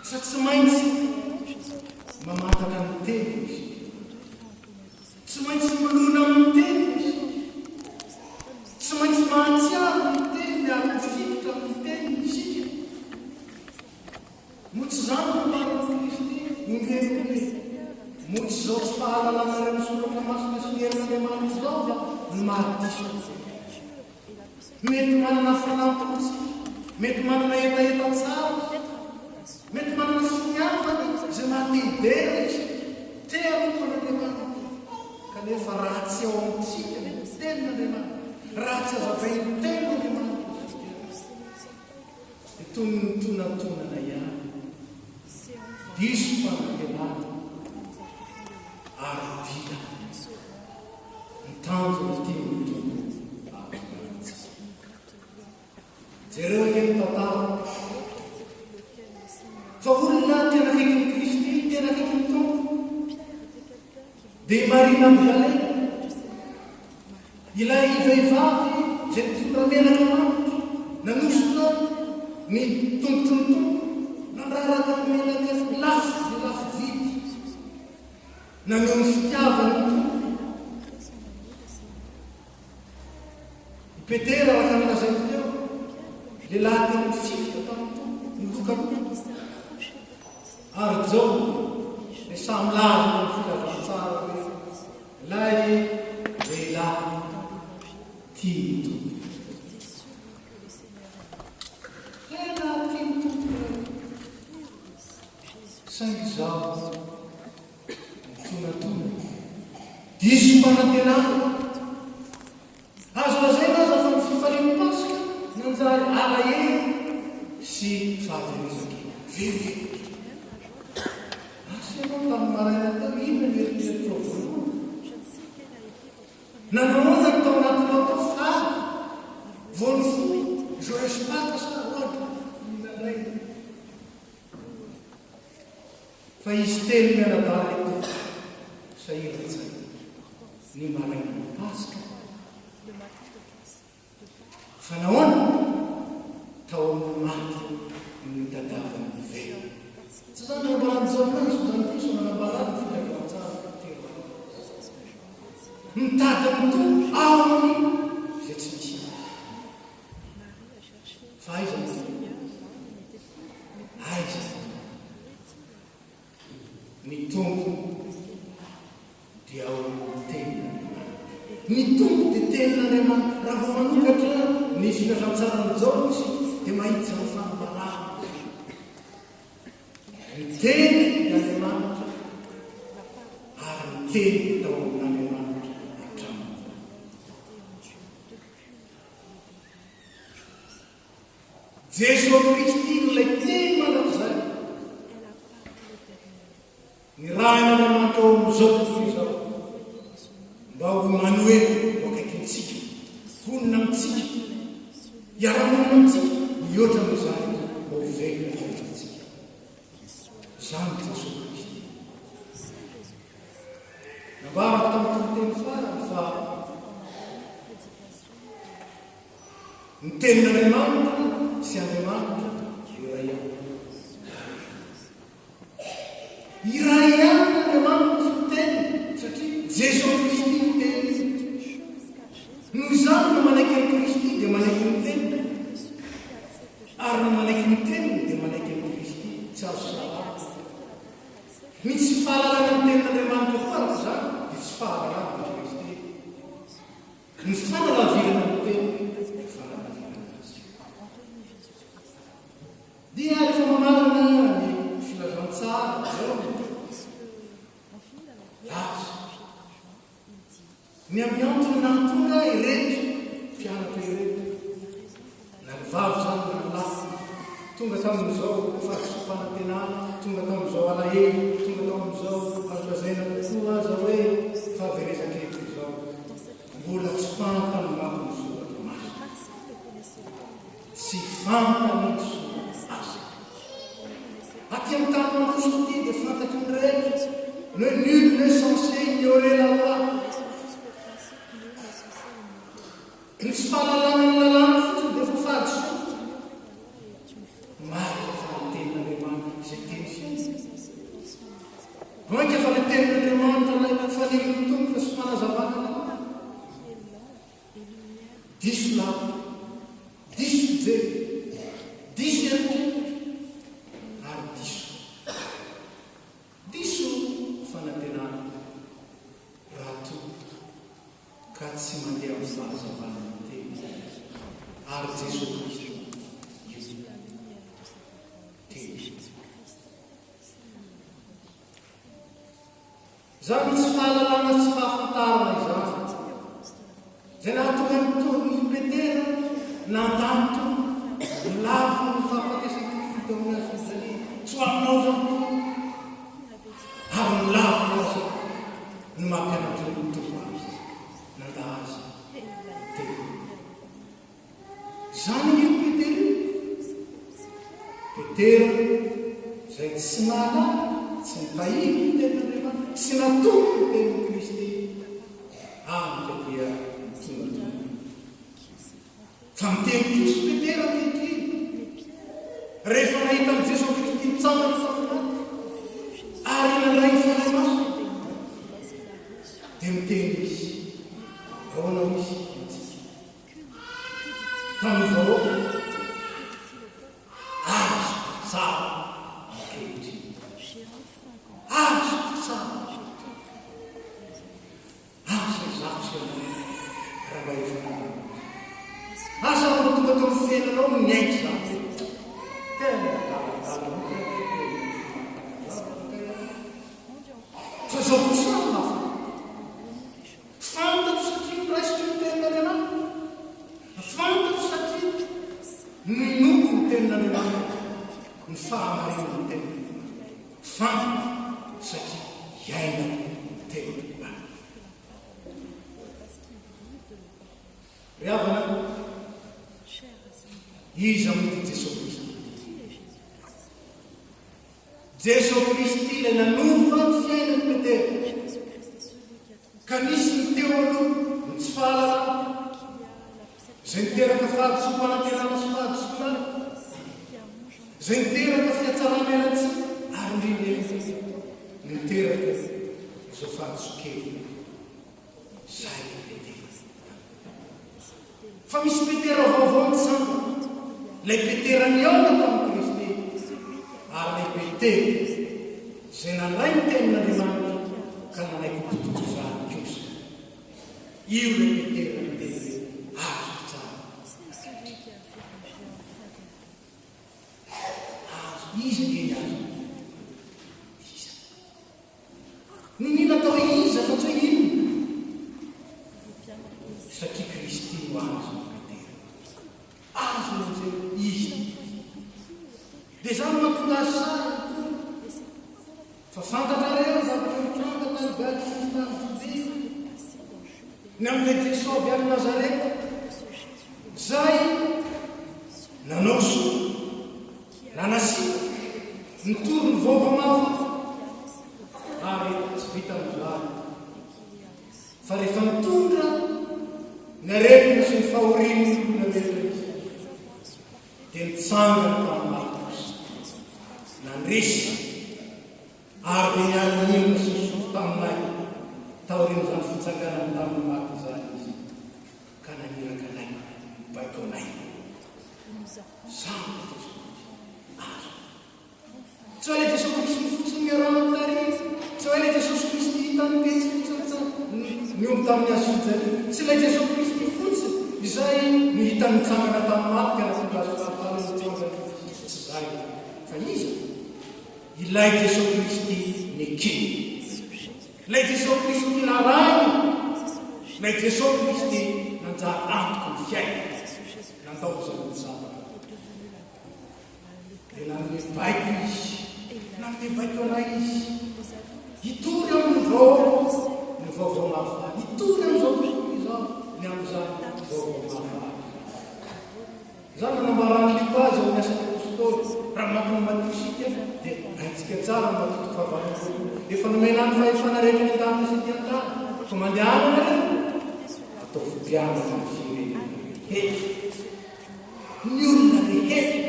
fa tsy maintsy mamantatra ny teny izy tsy maintsy milona amin'ny teny izy tsy maintsy mahatsiaro ny teny miaro mifikotra amin'ny teny isika motsy zany fambarana Kristy nongenone motsy zao tsy fahalalana reny soratra masina sy herin'Andriamanitra zao da ny mahatisa mety manana fanampotsy mety manana etaeta tsara mety manana finiavana zay mahatehidera izy tearopan'Andriamanitra kanefa raha tsy ao amintsika ny tenin'Andriamanitra raha tsy azavain'ny tenin'Andriamanitra tonantonana ihany diso fanantenana ary dia mitanjona tianytombo amantsika jereo kely tantara fa olona tena kaiky ny Kristy tena kaiky ny tombo dia Maria Magdalena ilay vehivavy zay tonga menaka manitra nanosona ny tombotry ny tombo nandraraka menaka lafo dia lafo vidy naneo ny fitiavany tombo Petera raha nalazay teo lehilahy tena mifikitra tamin'ny tombo nilokany ary zao le samy laza ny filavantsara hoe lay lehilahy tia tombo tena tia tombo saingy zao tonatona diso fanantenana azo lazaina aza fa ny fifalian'ny Pasika nanjary alahelo sy fahavelonaky velona asianao tamin'ny maraina teo inona ny eritreritro voalohany nanaona ny tao anatinao tao faly vao ny fo joyeux Pâques sa ohatra inandray fa izy telo mianadala eto sahirantsay ny maraina ny Pasika fa nahoana tao amin'ny maty ny tadavany velo tsy zany nambarany zao nazy zany piso nanambarany filavantsara telo mitady amin'ny tombo ao amin'ny zay tsy misy fa aiza aiza ny tompo dia ao tena ny tompo dia tenan'andriamanitra raha vo manokatra ny filazantsaranyzao izy dia mahitsy ao fanambarana ny teny n'andriamanitra ary ny teny tao amin'andriamanitra hatramo Jesosy Kristy ilay teny manak'izay ny raha n'andriamanitra ao amin'izao tontolo izao mba ho manoe ho akaikintsika vonina amintsika hiara-monina amintsika mihoatra amin'izany mba ho velona fiainantsika izany Jesosy Kristy nambaraka tamin'ny teny farany fa ny tenin'andriamanitra sy andriamanitra iray ihany iray ihany n'andriamanitra sy teny satria Jesosy Kristy ny teny noho izany no manaiky ny Kristy dia manaiky ny teny ary no manaiky ny teny dia manaiky ny Kristy tsy azo salama misy fahalalana ny tenin'andriamanitra farako zany dia tsy fahalalana ny Kristy ny fanalavirana ny teny dia rehefa mamarana ny filazantsara zao azo ny amin'ny antony nahatonga ireto mpianatra ireto na ny vavy zany na ny lafi tonga tamin'izao fahasofanantenana tonga tamin'izao alahelo tonga tamin'izao azoazaina kokoa aza hoe fahaverezakety izao mbola tsy fantany mako ny soratra masina tsy fantany ny soratra asa aty amin'ny tany mandroso ty dia fantatry ny rehetra ne nul ne censé ignorer la loi ny tsy fahalalana ny lalàna fotsiny dia fa fahadoso marika fa ny tenin'andriamanitra izay teny mainka fa le tenin'andriamanitra lay faniriny tompoka sy fanazavana diso lava diso je diso eritreritry ary diso fanantenana raha to ka tsy mandeha amin'ny fahazavana ny teny ary Jesosy Kristy zany tsy fahalalana tsy fahafantarana izany zay nahatonga ny Petera nandanto ny lavo ny fahafatesany fito amin'ny azy zany tsy hoaminao zany to ary ny lavo azy ny mampianatry ny tompo azy nanda azy teny zany ny Petera zay tsy mahalala tsy mipahiny ny tenin'andriamanitra tsy natompo ny tenin'ny Kristy amika dia tonga fa miteny Kristy Petera kehitriny rehefa nahita amin'ny Jesosy Kristy mitsangana faminany ary nandray ny fanahy maso dia miteny izy ahoanao izy tamin'ny vahoaka azo tsara ankehitriny azo tsara azo zatsy raha mba efa asa mba tonga tao amin'ny fiainanao no miaiky zany tena fa zao kosana hafa fantatro satria miraisitry ny tenin'andriamanitra fantatro satria ninoko ny tenin'andriamanitra ny fahamarina ny tenin'andriamanitra fantatro satria iaina ny tenin'andriamanitra ry havana izy amity Jesosy Kristy Jesosy Kristy ilay nanova ny fiainany Petera ka nisy ny teo aloha ny tsy fahalalana zay niteraka fahadisom-panantenana sy fahadisom-lana zay niteraka fiatsarana elatsy ary ndrindra niteraka izao fahadiso-kely zay Petera fa misy Petera vaovao ny sambany lay peterany aona tamin'ny Kristy ary lay petera zay nanay ny tenin'Andriamanitra ka nanaiky tontolo izany kosa. Io lay petera ny teny azo tsara. Azo izy ngeny azo. Iza. Niny natao iza fa tsy inona. Satria Kristy no azo ny petera. Azo n'izay izy. Dia izany mahatonga azy sara fa fantatrareo zavatrantranga tany Galilea Judea ny amin'ilay Jesosy avy Nazareta zay nanao soa nanasiaka nitory ny vaovamafy ary tsy vita amin'izany fa rehefa nitondra ny aretina sy ny fahorian'ny olona rehetra izy dia nitsangana tamin'ny Markos nandresy ary dia niary milona sy nisotro taminay taorian'izany fitsangana tamin'ny Marko izany izy ka naniraka anay baiko anay samy Jesosy azo tsy hoe ilay Jesosy Kristy fotsiny miarana tary tsy hoe ilay Jesosy Kristy hitany petsy niomby tamin'ny azo fijali tsy ilay Jesosy Kristy fotsiny izay nihitany mitsangana tamin'ny Marko araky azo fahatalo nitsangana tsy zay fa izy ilay Jesosy Kristy nikiny ilay Jesosy Kristy narainy ilay Jesosy Kristy nanjary antoko ny fiaina nandao zany zavatra dia nanome baiko izy nanome baiko anay izy hitory amin'ny vaovao mafana hitory amin'izao tontolo izao ny amin'izany vaovao mafana zany nanambarany liko azy ao miasa apôstôly raha mampamatisika dia haitsika tsara matoto fahavalana efa nomenany fahefana rehetra ny tamina sy tiantara fa mandehanana reo atao fipianana amin'ny firena ny olona rehetra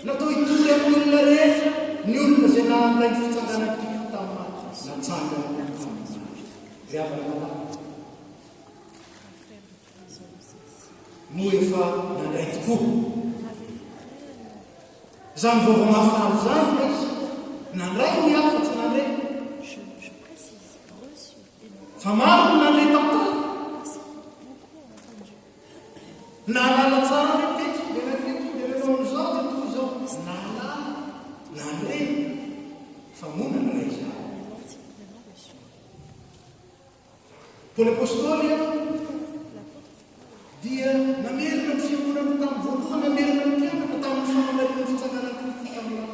natao hitory amin'ny olona rehetra ny olona zay nandray ny fitsangana tiako tamin'ny natsangana ry avana no efa nandray tokoa zany vaovao mafana zany izy nandray ny hafa tsy nandray fa maro no nandray tantara nalala tsara retetso dia rehefa amin'izao dia toy izao nalala nandray fa moa nandray zany Paoly apôstôly dia namerina ny fiangonana tamin'ny voalohany namerina ny mpianatra tamin'ny fanamarina ny fitsangana Kristy tamin'ny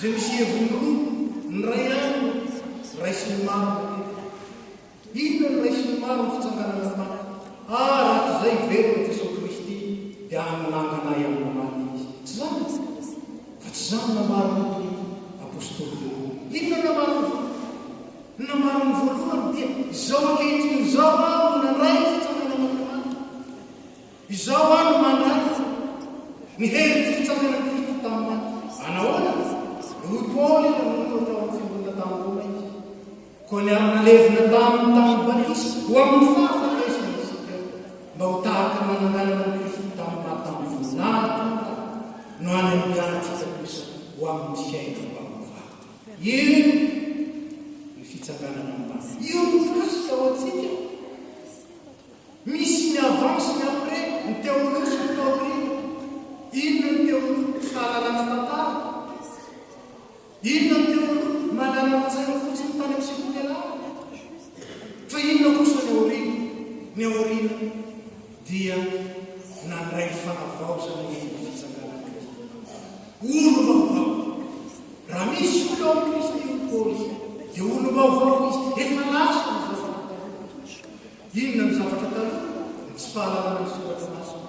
zay misy heviny roa ny ray any ray sy ny maro inona ny ray sy ny maro ny fitsanganana tany raha zay verina Jesosy Kristy dia hananganay amin'ny maty izy tsy zany fa tsy zany namarina ny apôstôly inona namariny voalohany dia izao ankehitriny izao no nandray ny fitsanganana maty izao no mandray ny herity fitsangana Kristy tamin'ny maty anahoana hoy Paoly nanonao tao amin'ny fiangonana tamin'ny Roma izy koa niara-nalevina tamin'ny Batisa ho amin'ny fahafatesana isika mba ho tahaka mananganana ny Kristy tamin'ny maty tamin'ny voninahitra no any amin'ny mpianatsika kosa ho amin'ny fiaina ho amin'ny vata io ny fitsanganana maty io no kasika ao antsika misy ny avant sy ny après ny théologie sy ny taorina inona ny théologie fahalalana tantara inona ny théologie mahalala matsaina fotsiny tany amin'ny sekoly alana fa inona kosa ny aorina dia nandray fanavaozana ny fitsanganana Kristy olo vaovao raha misy olo ao Kristy io Paoly dia olo vaovao izy efa lasa ny zavatra inona ny zavatra taloha ny tsy fahalalana ny soratra masina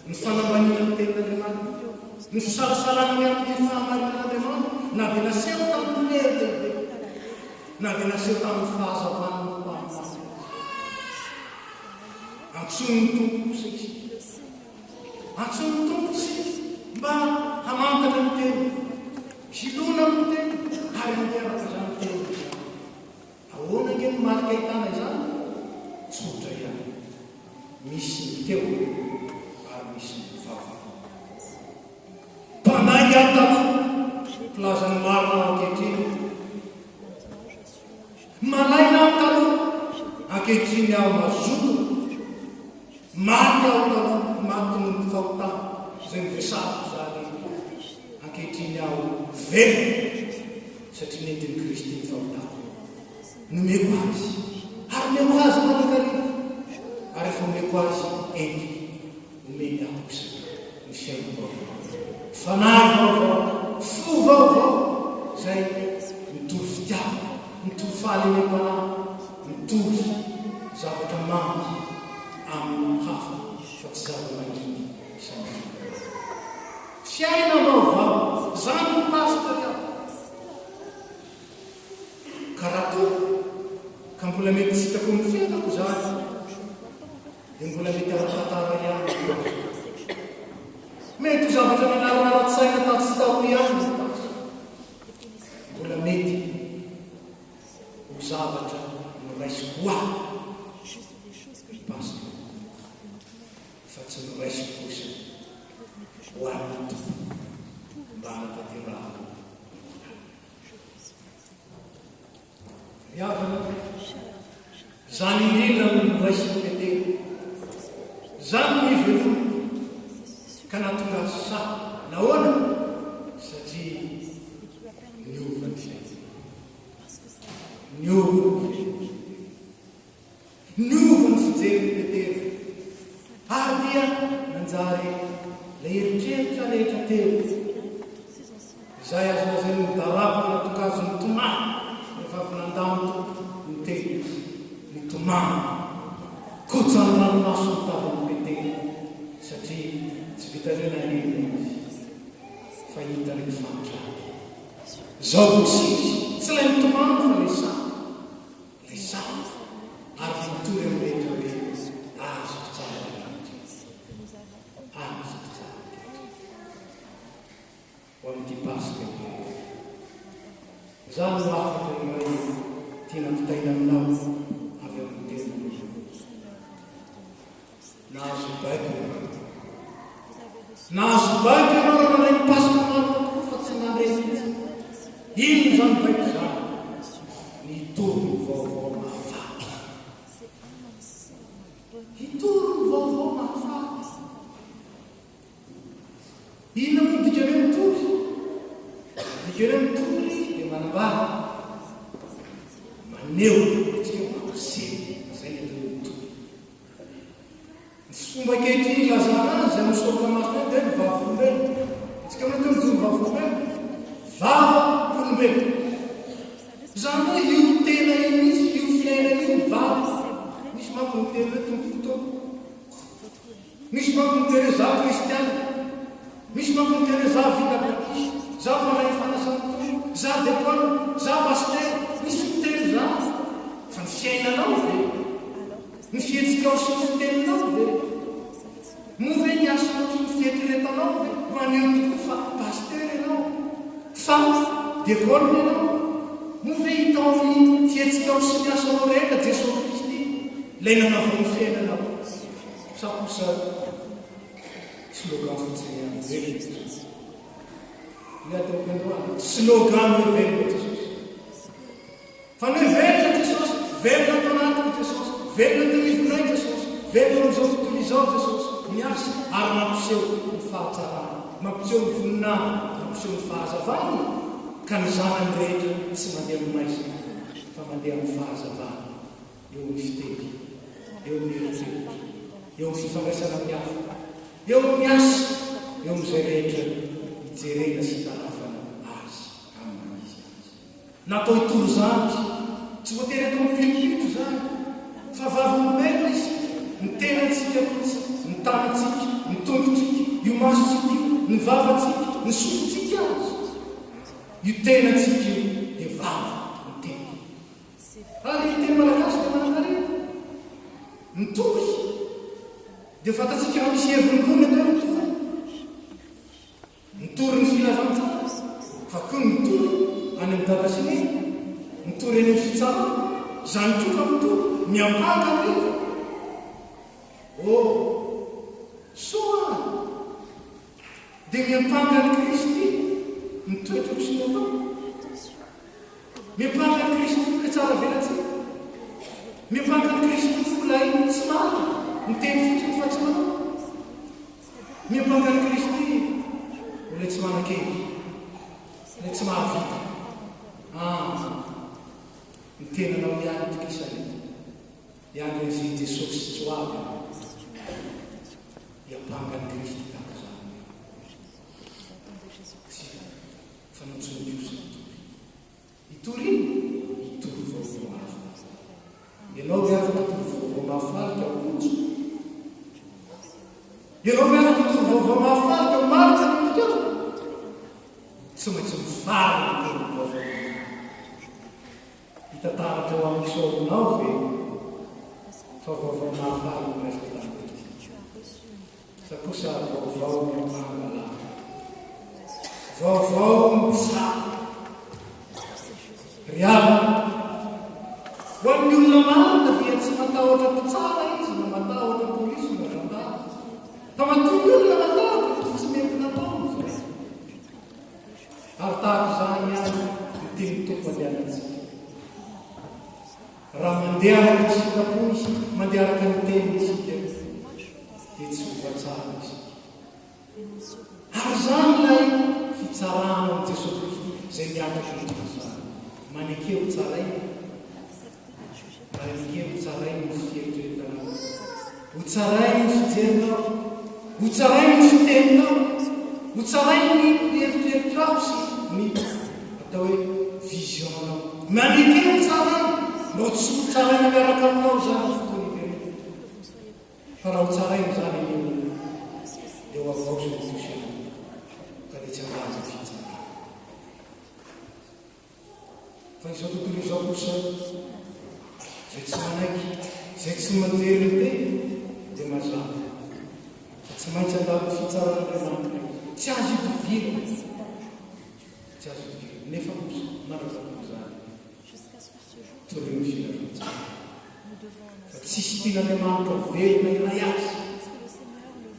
ny fanambanina ny tenin'Andriamanitra ny fisalasalana ny amin'ny fahamarinan'Andriamanitra na dia naseho tamin'ny lery lehibe na dia naseho tamin'ny fahazavana ny mpahamasina antsony ny tompo kosa izy antsony ny tompo isika mba hamantatra ny teny hilona amin'ny teny ary manteraka izany teny ahoana nge ny marika ahitana izany tsotra ihany misy ny teo ary misy ny vava ankehitriny aho mazoto maty aho tao maty ny fahotana zay nyvesako zany ankehitriny aho velona satria nentiny Kristy ny fahotana nomeko azy ary meko azy manakarity ary efa meko azy eny omeny aho kosa ny fiaino vaovao fanahy vaovao fo vaovao zay mitovy fitiava mitovy fahalemem-panahy mitovy zavatra mamy amin'ny hafa fa tsy zava-mangidy samy fiaina vaovao zany ny pastor aho karaha ka mbola mety tsy hitako ny fiainako zany dia mbola mety ara-tantara ihany mety ho zavatra manararatsaina ta tsy taoko ihany mbola mety ho zavatra noraisiko ahy pastor fa tsy noraisiko kosa ho ahy mba hanatanterahako riavana zany indrindra no noraisiko teteko zany mivelona ka natonga sa nahoana satria niovany fiaina niovany fijery tetero ary dia nanjary le eritreritra rehetra teo izay azonazay ny darako natonga azy nitomany rehefa avy nandamiko ny teny nitomany kotsany ranomaso ny tavany petero satria tsy vitanena hely izy fa hitany ny fanotrany zao vositsy tsy lay mitomany fa le sa ary mitory amin'ny rehetra hoe azoko tsara azoko tsara ho amin'ity pasika zany no afaka iray tiana fitaina aminao avy amin'ny tena nahazo baiko ianao raha nanay pasika maro fa tsy nandresy ino zany baiko zany nitory ny vaovao mahafaty hitory ny vaovao mahafaty ino mo dikare mitory dia manambara maneho tsika mahosety zay mitory ny fomba kehitriny lazana azy zay misoraka maso dia ny vavolombelo tsika manaka mijory vavolombelo vava-olombelo zany hoe io tena iny izy io fiaina io vava misy manko ny tena hoe tompofotoa misy manko ny tena za kristiana misy manko ny tena za vita baptiste za fanay fanasantolo za dekona za paster misy fiteny za fa ny fiainanao ve ny fihetsikao sy ny fiteninao ve move ny asanao sy ny fietiretanao ve maneo tokoa fa paster ianao fa dekona ianao move hitao amin'ny fihetsikao sy ny asanao rehetra Jesosy Kristy lay nanavao ny fiainanao sa kosa slogan fotsiny velona iataoko androany slogan hoe velona Jesosy fa ny hoe velona Jesosy velona tanatiko Jesosy velona tenivinay Jesosy velona am'izao tontolo izao Jesosy miasa ary mampiseho ny fahatsarana mampiseho ny voninahitra mampiseho ny fahazavana ka ny zanany rehetra tsy mandeha amin'maizina fa mandeha amin'ny fahazavana eo amin'ny fiteny eo amin'ny eritreritry eo amin'ny fifandraisana miafa eo amin'ny asa eo amin'izay rehetra hijerena sy hitanafana azy amin'izy azy natao hitory zany tsy voatery atao mifilipito zany fa vavolombelona izy ny tenantsika fotsy ny tanatsika ny tongotsika io masotsika ny vavatsika ny sofotsika azy io tenatsika io dia vava ny tena ary teny malagasy dia manankarena mitory dia fatatsika raha misy hevongony atao mitory ny filazantsara fa koa mitory any amin'ny dadasiny mitory any amin'ny fitsara zany koka mitory miampaka io soa dia miampaka ny Kristy mitoetra misy atao miampaka ny Kristy ka tsara velatsika mivangany Kristy olay tsy maro miteny fotsiny fa tsy manao. Mivangany Kristy olay tsy manan-kely, olay tsy mahavita. Ny tenanao ihany tokisany ihany izy Jesosy tsy ho avy hiampangany Kristy tahaka izany. Fanatson'Iosy itoriny itory vaovao mahafaly. Ianao hoe afaka itory vaovao mahafaly ka ojo. Ianao hoe afaka itory vaovao mahafaly ka marika ny teo. Tsy maintsy mifaly ny teny vaovao. Hitantaratra eo amin'ny soronao ve fa vaovao mahafaly ny resaka tantety. Sa kosa vaovao ny mahangalana. Vaovao ny mpisaka. Ry havana, ho an'ny olona marina dia tsy matahotra mpitsara izy na matahotra polisy na zandary. Fa matonga olona matahotra tsy mety natao izay. Ary tahaka izany ihany ny teny tompo andehanantsika. Raha mandeha araka ny sitrapony isika, mandeha araka ny tenintsika dia tsy ho voatsara isika. Ary izany ilay fitsarana amin'ny Jesosy Kristy izay miakatra ny tsara. Manekeo tsaraina, manekeo tsaraina ny fieritreretanao, ho tsaraina ny fijerinao, ho tsaraina ny fiteninao, ho tsaraina ny eritreritrao sy ny atao hoe visionao. Manekeo tsaraina, mba ho tsy ho tsaraina miaraka aminao izany fotoana. Fa raha ho tsaraina izany io dia ho avao sy ny ka dia tsy handaza fitsarana. Fa izao tontolo izao kosa izay tsy manaiky, izay tsy manjery ny teny dia mazava. Fa tsy maintsy andalo fitsarana tsy azo itovina. Tsy azo itovina. Nefa kosa marazana izany. Torino filarotsana. Fa tsisy tian'Andriamanitra velona iray azy.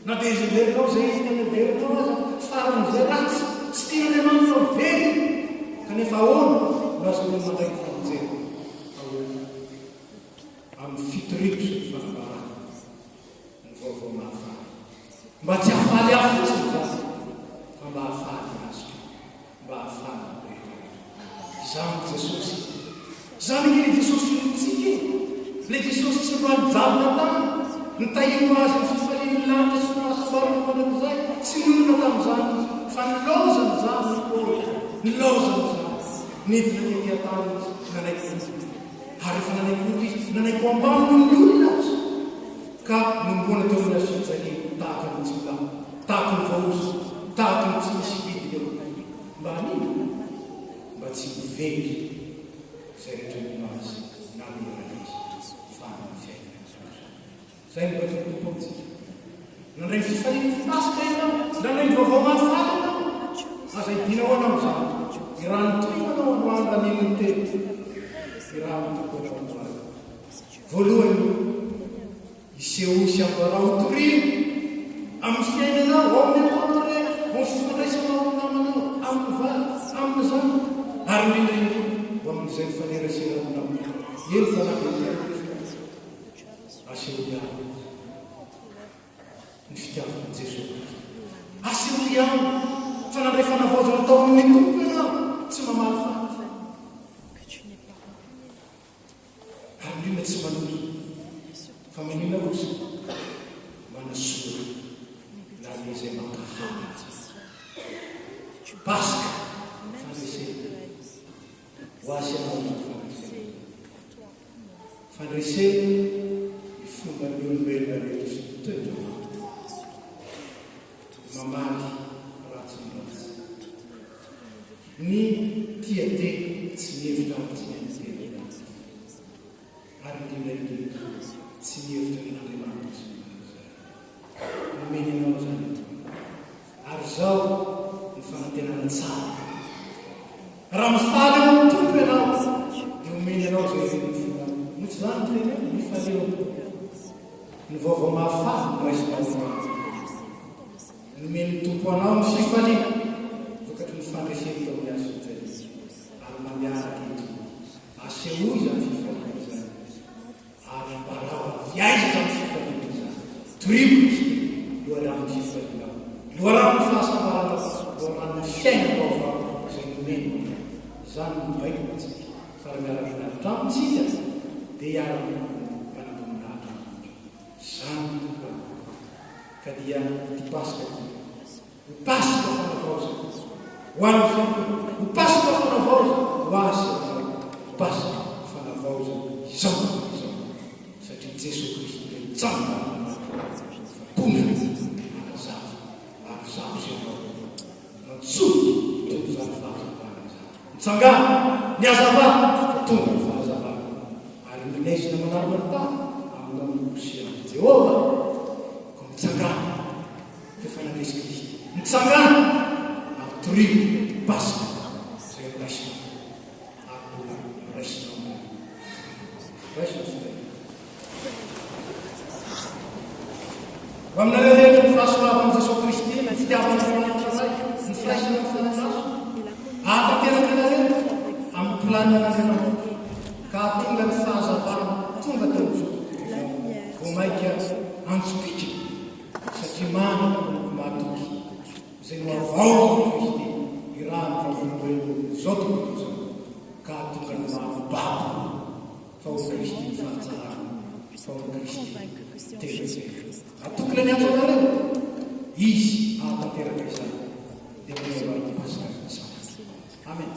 Na dia izy velonao izay izy tena velonao aza faran'izay ratsy. Tsy tian'Andriamanitra velona. Kanefa ahoana lasa ny mandray famonjena amin'ny fitoriko sy ny fanambarana ny vaovao mahafaly. Mba tsy hafaly aho fotsiny zany, fa mba hafaly azy, mba hafaly rehetra. Izany Jesosy. Izany ny Jesosy nitsika. Ilay Jesosy tsy mba nijalona tany, nitahino azy ny fifaliany lanitra sy mahasambarana manak'izay. Tsy nonona tamin'izany izy, fa nilozany izany nilozany izany. Nidina ny atiatany izy, nanaiky izy. Ary efa nanaiky ho ambany ny olona azy. Ka nomboana teo amin'ny azy fitsahiana tahaka ny tsy milamo, tahaka ny vaozo, tahaka ny tsy misy vidiny eo. Mba hanino? Mba tsy mively izay rehetra ny azy na mira izy fa ny fiainana. Izay mba tsy tompo amintsika. Nandray ny fifaliana fipasika ianao, nandray ny vaovao mahafaly ianao. Aza hidinao anao izany. I raha nytoimanao anoany raha ninony teny. I raha nytokoanao anoany. Voalohany, iseho sy ambarao torino amin'ny fiainanao, ao amin'ny atorena, ao amin'ny fifandraisanao amin'ny namanao, amin'ny valy, amin'ny zany. Ary indrindra ho amin'izay mifaneraseraminao. Eny fa navetyao aseho ihany ny fitiavana Jesosy. Aseho ihany fa nandray fanavaozana tao amin'ny tompo ianao. Tsy mamaly faty. Ary indrindra tsy manozo. Fa manina kosa manasoa na izay mankahana. Pasika fandresena. Ho asy anao ny fandresena. Fandresena ny fomba ny olombelona rehetra sy toetra. Mamaly ratsy ny ratsy. Ny tia tena tsy mihevitra tsy miantena. Ary indrindra tsy mihevitra ny Andriamanitra. Nomeny anao zany. Ary zao ny fanantenana tsara. Raha mifaly eo amin'ny tompo ianao, dia omeny anao zay ny fomba. Moa tsy zany tena mifaly eo. Ny vaovao mahafaly ny raisim-baovao. Nomeny tompo anao ny fifaliana. Vokatry ny fandreseny tao amin'ny azy zay. Ary mandiaraka ito. Aseho izany fifaliana izany. toribotra loharano fifalinao loharano fahasambarana loharano fiaina vaovao zay nomeny zany nobaiko atsika fa raha miara-minavitramitsika dia hiara-manadominahitra zany toka ka dia ty pasika ny pasika fanavaoza ho an'ny fiampy ny pasika fanavaoza ho azy pasika fanavaoza izao satria Jesosy Kristy dia mitsanga tonga manazava ary zavo sy avao natsoky toy zany fahazavana zany mitsangana ny azavana tonga ny fahazavana ary milezina manarina amin'ny mosian'i Jehova ko mitsangana fefananesy Kristy mitsangana ary toribo pasika zay raisina ary raisina raisina amin'ny rehetra ny fahasoavan'i Jesosy Kristy ny fitiavana fanatranay ny firaisana ny fananaso atanteraka nareo amin'ny planina n'Andriamanitra ka tonga ny fahazavana tonga taozao vo maika antsopika satria manana moloko matoky zay no avaoza Kristy irahany vavolombelo zao tokoto zao ka tonga ny mahababo fa ho Kristy ny fahatsarana fa ho Kristy tezezero atokony any azo anareo izy ahatanteraka izany dia miavarany pasika izany amen.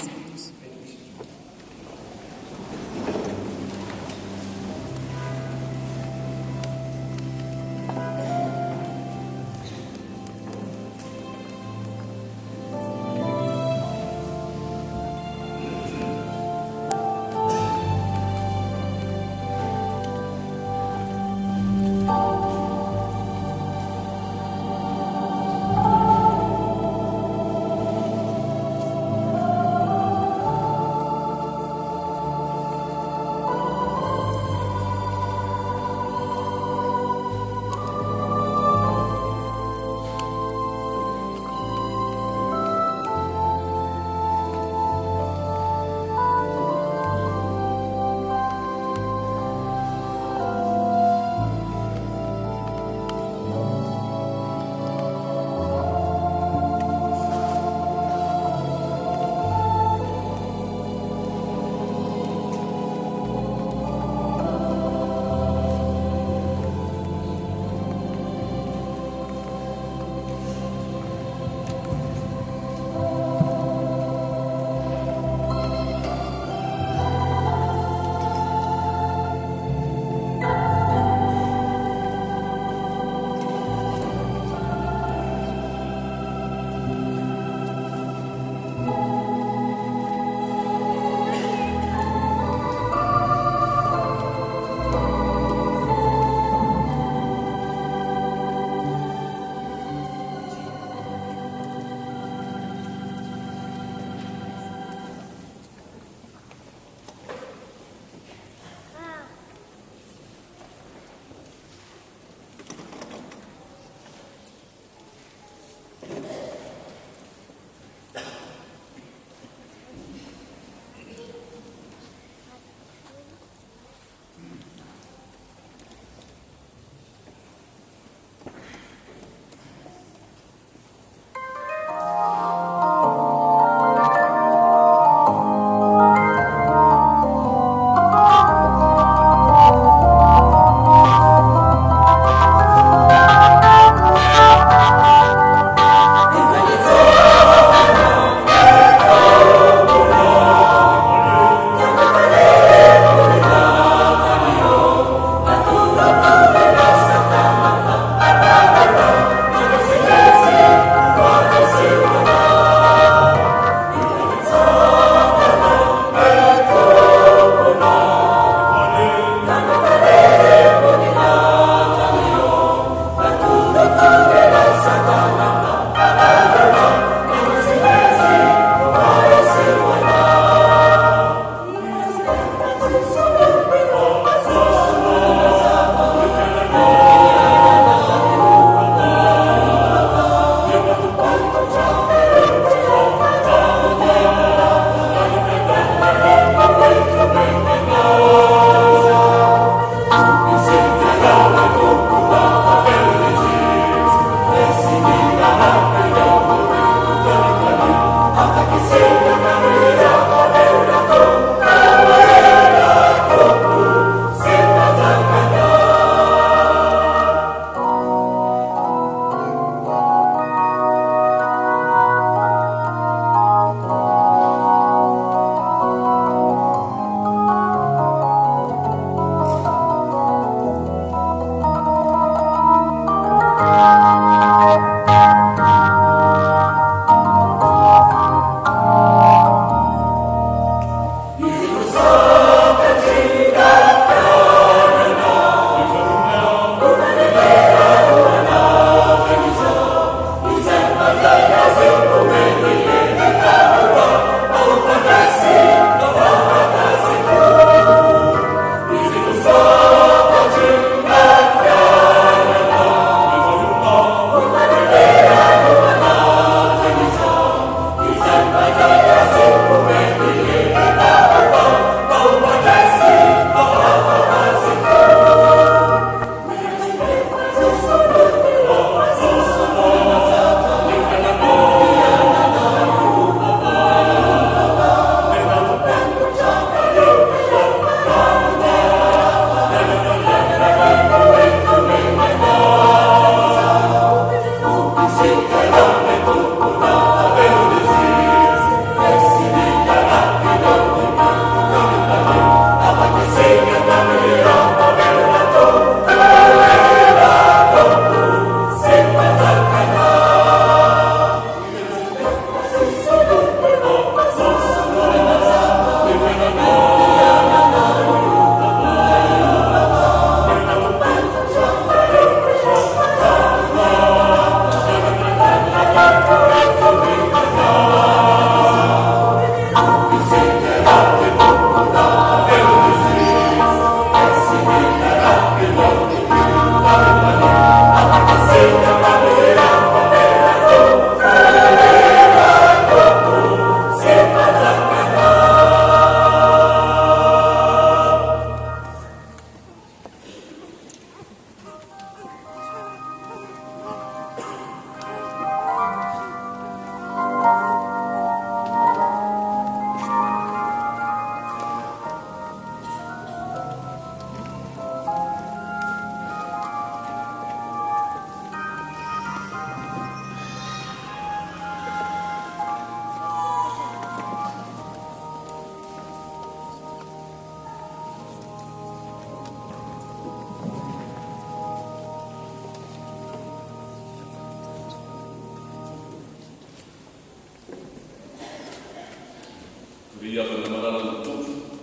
riavana malalana tompo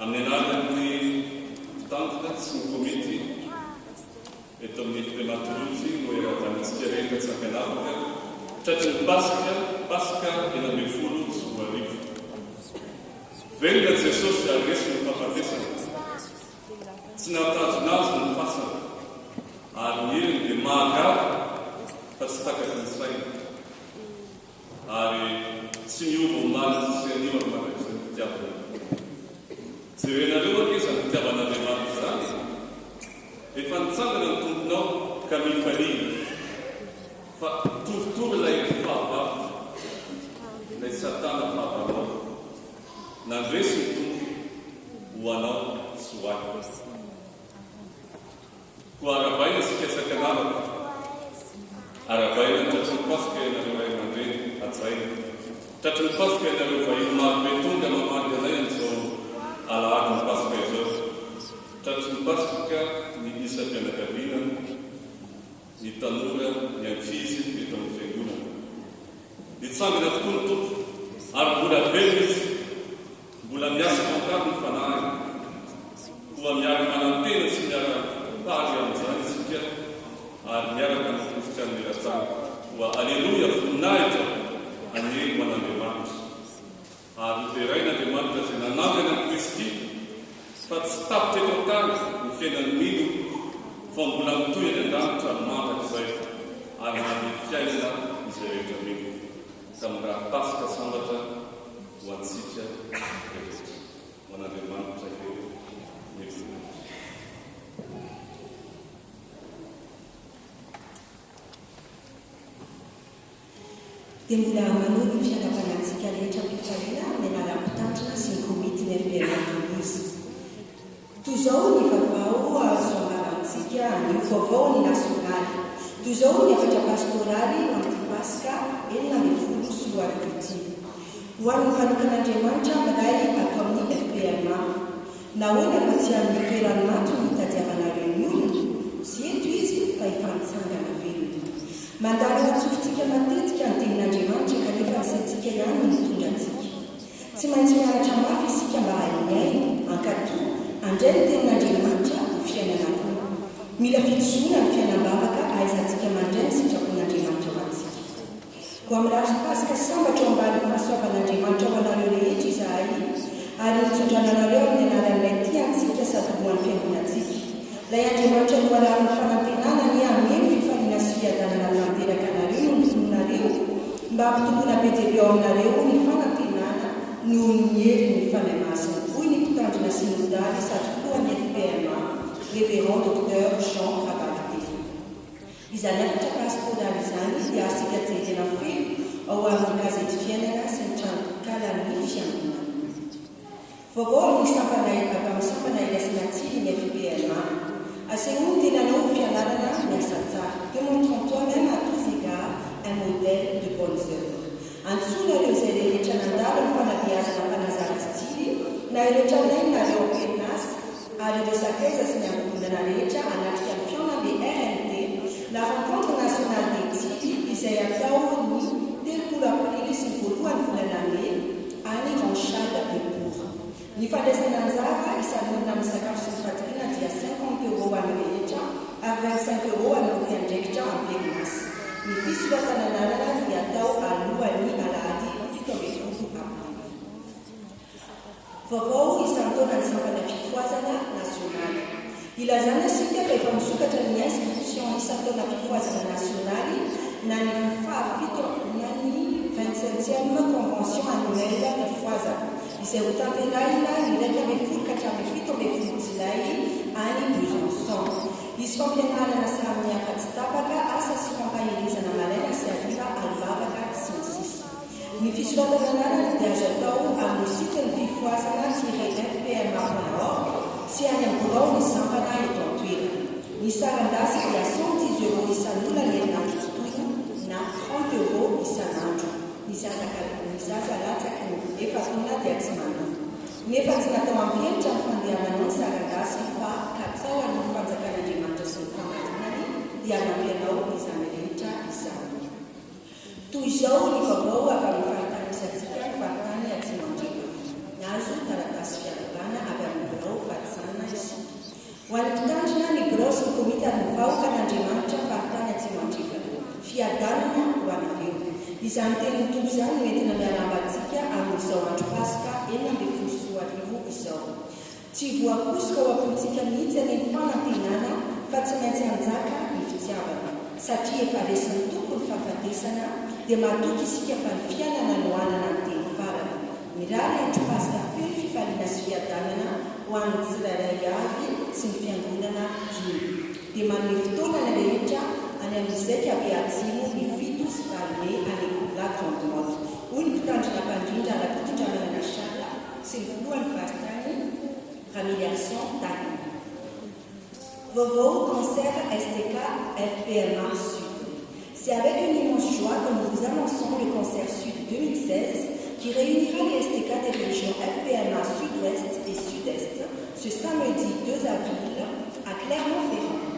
amin'ny anaran'ny tanjona sy ny komity eto amin'ny firematolozy no eravanitsika rehetra tsanganavaka tratry ny pasika enambe folo sy roarivo. Velona Jesosy aresy ny fampatesana tsy nahatanjonazy ny fasana ary ny heriny dia mahagara fa tsy takaky ny saina ary tsy miova omaly sy anio ary manak'izay ny fitiavana. Jerenareo ake izany fitiavan'Andriamanitra izany efa nitsangana ny tomponao ka mifalina fa toritory ilay fahavava ilay satana fahavanao nandresy ny tompo ho anao sy ho ahy. Koa arabaina sika sakanavaka arabaina tratry ny pasika ianareo ray aman-dreny ajaina tratry ny pasika ianareo vahiny marobe tonga mamaly anay an'izao alahady ny pasika izao tratry ny pasika ny isa-pianakaviana ny tanora ny ankizy eto amin'ny fiangonana nitsangana tokoa ny tompo ary mbola velona izy mbola miasa mankary ny fanahy koa miara manantena sy miara paly amin'izany isika ary miaraka ny kristiany miratana koa alleloia voninahitra anyely man'Andriamanitra ary niterain'Andriamanitra izay nanangana ny Kristy fa tsy tapitra eto an-tany ny fiainan'ny mino fa mbola mitoy any an-danitra mantak'izay ary man'ny fiainana izay rehetra mino tamin'ny raha pasika sambatra ho antsika rehetra ho an'Andriamanitra kely mefona. Dia mbola manohy ny fianakavanantsika rehetra mpifaliana amin'ny anaram-pitandrina sy ny komity ny fianakavan'izy. Toy izao ny vaovao azo amarantsika ny vaovao ny nasionaly. Toy izao ny efatra pastoraly amin'ny pasika enina ambin'ny folo sy roa arivo dimy. Ho an'ny mifanokan'Andriamanitra maray atao amin'ny FPMA. Nahoana fa tsy amin'ny toerany mato ny tadiavanareo ny olona, tsy eto izy fa ifantsangana velona. Mandalo atsofintsika matetika ny tenin'Andriamanitra kanefa isaintsika ihany ny mitondra antsika. Tsy maintsy mianatra mafy isika mba hainyaina, ankatoa, andray ny tenin'Andriamanitra ny fiainana koa. Mila fitozoana ny fiainam-bavaka ahaizantsika mandray ny sitrapon'Andriamanitra ho antsika. Koa amin'ny lasy pasika sambatra ao ambany fahasoavan'Andriamanitra ho anareo rehetra izahay ary nitsondrananareo amin'ny anaran'ilay tiantsika sady ho an'ny fiangonantsika. Ilay Andriamanitra no alarin'ny fanantenana ny ameny fifaliana sy fiadanana tanteraka anareo no misononareo mba hampitombona be dia be ao aminareo ny fanantenana noho ny hery ny fanahy masina. Hoy ny mpitandrina synodaly sady koa ny FPMA, Révérend Dr Jean Rabalté. Izany efatra pastoraly izany dia asika jerena felo ao amin'ny gazety fiainana sy ny tranokala-ny fiangonana. Vaovao ny sampanay avy amin'ny sampanay lesinatsily ny FPMA. Asseoir tenanao fianarana miasa tsara, démontrant toi-même à tous égards un modèle de bonnes œuvres. Antsonareo izay rehetra nandalo ny fanabeazana mpanazara stily na rehetra ilainareo am-perinasy ary ireo sakaiza sy ny ambonana rehetra anatrika ny fiaonan'ny RNT la rencontre nationale des Tily izay atao ny 3 aprily sy ny voalohany volana May any Ranchade de Bourg. Ny fandraisana anjara isan'olona amin'ny sakafo sy ny fatoriana dia 50 € any rehetra ary 25 € any mpiandraikitra am-perinasy. Ny fisoratana anarana dia atao alohan'ny alahady 17 aprily. Vaovao isan-taona ny sampana fifoazana nasionaly. Ilazana isika fa efa misokatra ny institution isan-taona fifoazana nasionaly na ny 25e convention annuelle fifoazana izay ho tanterahina ny 20 ka hatramin'ny 17 jolay any Besançon. Izy fampianarana samy hafa tsy tapaka asa sy fampahirizana malaina sy hariva alibavaka sy ny sisa. Ny fisoratana anarana dia azo atao amin'ny site ny fifoazana-fpma.org sy any amin'ny borao ny sampana eto an-toerana. Ny sarandasy dia 110 € isan'olona ny herinandro totoina na 30 € isan'andro. Ny zaza latsaky ny efa taona dia tsy manana. Nefa tsy natao ampianatra ny fandehanana ny sarandasy fa katsao amin'ny fanjakan'Andriamanitra sy ny famadinany dia nampianao izany rehetra izany. Toy izao ny vaovao avy amin'ny faritanisantsika ny faritany Atsimonjy. vahoaka n'Andriamanitra fahatany atsimo-andrefana, fiadanana ho anareo. Izany teny mitombo izany noentina miarahaba-antsika amin'izao andro Pasika 14 izao. Tsy voakosoka ao am-pontsika mihitsy any ny fanantenana fa tsy maintsy hanjaka ny fitiavana, satria efa resin'ny tompo ny fahafatesana dia mahatoky isika fa ny fiainana no anana ny teny farany. Mirary andro Pasika feno fifaliana sy fiadanana ho an'ny tsirairay avy sy ny fiangonana dimy. Dia manome fotoana ny rehetra any amin'izay kabeatsimo ny fito sy valome any la grande motte. Hoy ny mpitandrina mpandrindra ara-pitondramana na Charles sy ny voalohany varotany Ramiliation Tagny. Vauvau concert STK FPMA Sud. C'est avec une immense joie que nous vous annonçons le concert Sud 2016 qui réunira les STK des régions FPMA Sud-Ouest et Sud-Est ce samedi 2 avril à Clermont-Ferrand.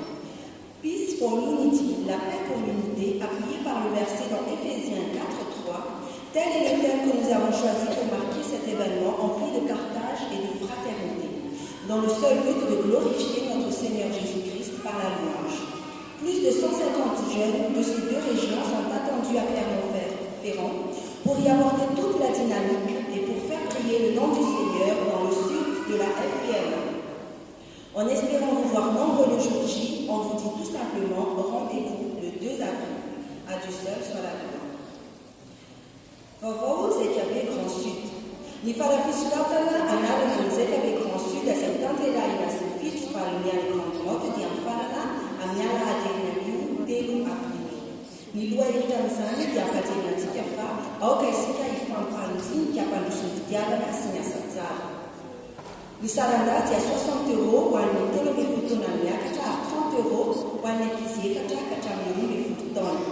Peace for Unity, la paix pour l'unité, appuyée par le verset dans Éphésiens 4:3, tel est le thème que nous avons choisi pour marquer cet événement empli de partage et de fraternité, dans le seul but de glorifier notre Seigneur Jésus-Christ par la louange. Plus de 150 jeunes de ces deux régions sont attendus à Clermont-Ferrand pour y apporter toute la dynamique et pour faire briller le nom du Seigneur dans le sud de la FPMA. En espérant vous voir nombreux le jour J, on vous dit tout simplement rendez-vous le 2 avril. À Dieu seul soit la gloire. Vauvau ZKB Grand Sud. Ni farafisulatana anarana ny ZKB Grand Sud asaitantelaina sy fito valomihany grande motte dia mifarana amin'ny alahady io 3 aprily. Ny loha hevitra amin'izany dia ampajerenantsika fa aoka isika ifampanjinika hampandroso ny fitiavana sy ny asa tsara. Ny sarandazy dia 60 € ho an'ny 13 taona miakatra ary 30 € ho an'ny ankizy efatra ka hatramin'ny 12 taona.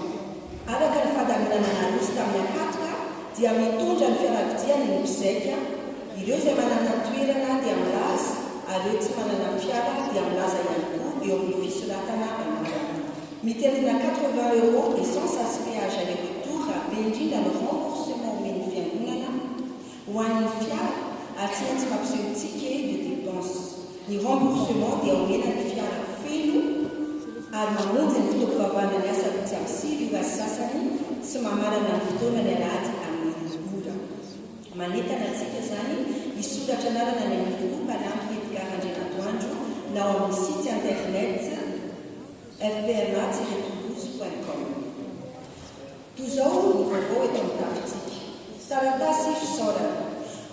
Araka ny fahadaminana nalosy tamin'ny akatra dia mitondra ny fiaravidiana ny mpizaika, ireo izay manana toerana dia milaza, ary ireo tsy manana fiara dia milaza ihany koa eo amin'ny fisoratana anarana. Mitentina 80 € et sans sas péage aller-retour be indrindra ny remboursement omen'ny fiangonana ho an'ny fiara ary tsy maintsy mampiseho ticket de dépense. Ny remboursement dia omenany fiara feno ary mamonjy ny fitaovavana ny asa lotsy amin'ny sivy io sasany sy mamarana ny fotoana ny alahady amin'ny ora. Manentana antsika izany isoratra anarana ny amin'ny groupe Alampy Edgar Andrianatoandro na ao amin'ny site internet fpma-toulouse.com. Toy izao ny vaovao eto amin'ny tafitsika. Taratasy fisaorana.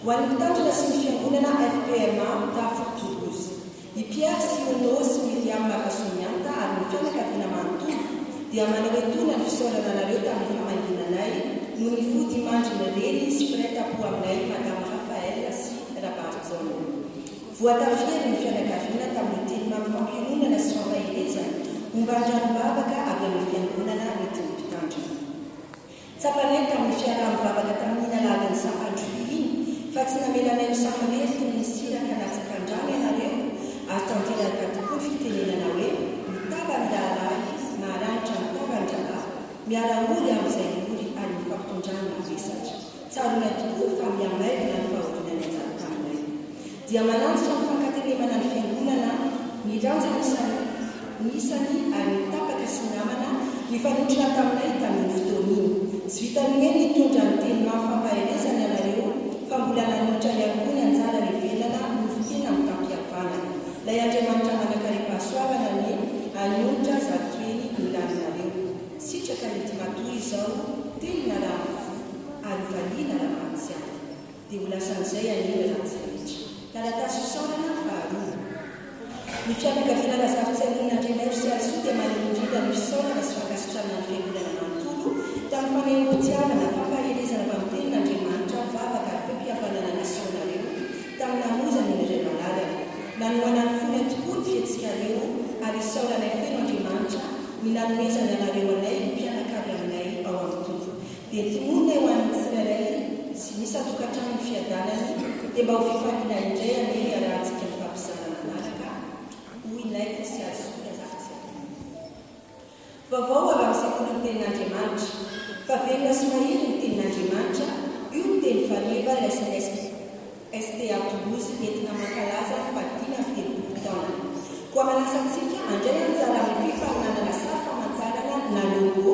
Ho an'ny mpitandrina sy ny fiangonana FPMA Tafo Toulouse. I Pierre Siono sy Miriam Makasomianta ary ny fianakaviana manontolo dia manao etona ny fisaorana anareo tamin'ny famanginanay no ny fody mandrina reny sy prêt-à-pot aminay Madame Raphaël sy Rabarzone. Voatafiry ny fianakaviana tamin'ny teny mampifampianonana sy fampahelezana momba andranom-bavaka avy amin'ny fiangonana mety ny mpitandrina. Tsapanay tamin'ny fiara mivavaka tamin'ny naladiny sampandro iny fa tsy namelanay misafanerity ny siraka natsaka andrano ianareo ary tanteraka tokoa ny fitenenana hoe mitavandalahy maharanitra mitavandalahy miara-oly amin'izay oly ary mifampitondrana mivesatra. Tsarona tokoa fa miamaivina ny fahoriana ny anjara taminay. Dia mananjitra ny fankatenemana ny fiangonana miranja nisany ary mitapaka sy namana mifanotrina taminay tamin'ny fotoana iny. Tsy vitan'iny nitondra ny teny mampampahelezana ianareo fa mbola nanotra ihany koa ny anjara levelana nofotena amin'ny tampiavanana. Ilay Andriamanitra manakarepahasoavana ny anontra zatoeny milaninareo. Sitraka nety matoy izao telina raha fo ary valiana raha mantsiana. Dia ho lasan'izay anio ratsy rehetra. Taratasy fisaorana faharoa. Ny fianakaviana Lazarin-Tsainon'Andrianay sy Also dia manindrindra ny fisaorana sy fankasitrana ny fiangonana manontolo tamin'ny fanehoam-pitiavana fampahelezana vamintenin'Andriamanitra vavaka ary fampihavanana nasionareo tamin'ny hamonjany ny iray malalana. Nanoana ny fona tokoa ny fihetsikareo ary isaoranay feno Andriamanitra ny nanomezana anareo anay ny mpianakavy aminay ao amin'ny tompo. Dia timonay ho an'ny tsirairay sy misy atokantrano ny fiadanany dia mba ho fifaliana indray ane arahantsika ny fampisarana manaraka hoy inaiko sy azosoka zavitsy. Vaovao avy amin'ny sekoly ny tenin'Andriamanitra. Favelona sy mahery ny tenin'Andriamanitra io ny teny valeva ilay STA Toulouse entina mankalaza ny 10 taona. Koa manasantsika andray anjara amin'ny fifaninanana sary famantarana na logo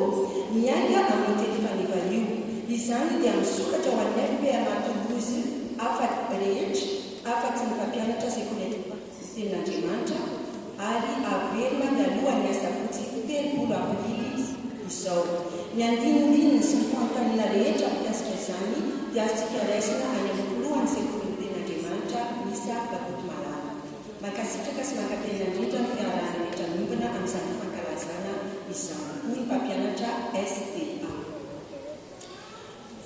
mianga amin'ny teny fanevanio. Izany dia misokatra ho an'ny FPA Toulouse afaky rehetra afaky ny mpampianatra sekoly tenin'Andriamanitra ary averina mialoha ny asabotsy 3 aprily izao. Ny andinindininy sy ny fanontaniana rehetra mikasika izany dia azontsika raisina any amin'ny lohan'ny sekoly tenin'Andriamanitra Misa Bakotomalala. Mankasitraka sy mankatena indrindra ny fiarahana rehetra nombana amin'izany fankalazana izany. Hoy ny mpampianatra SDA.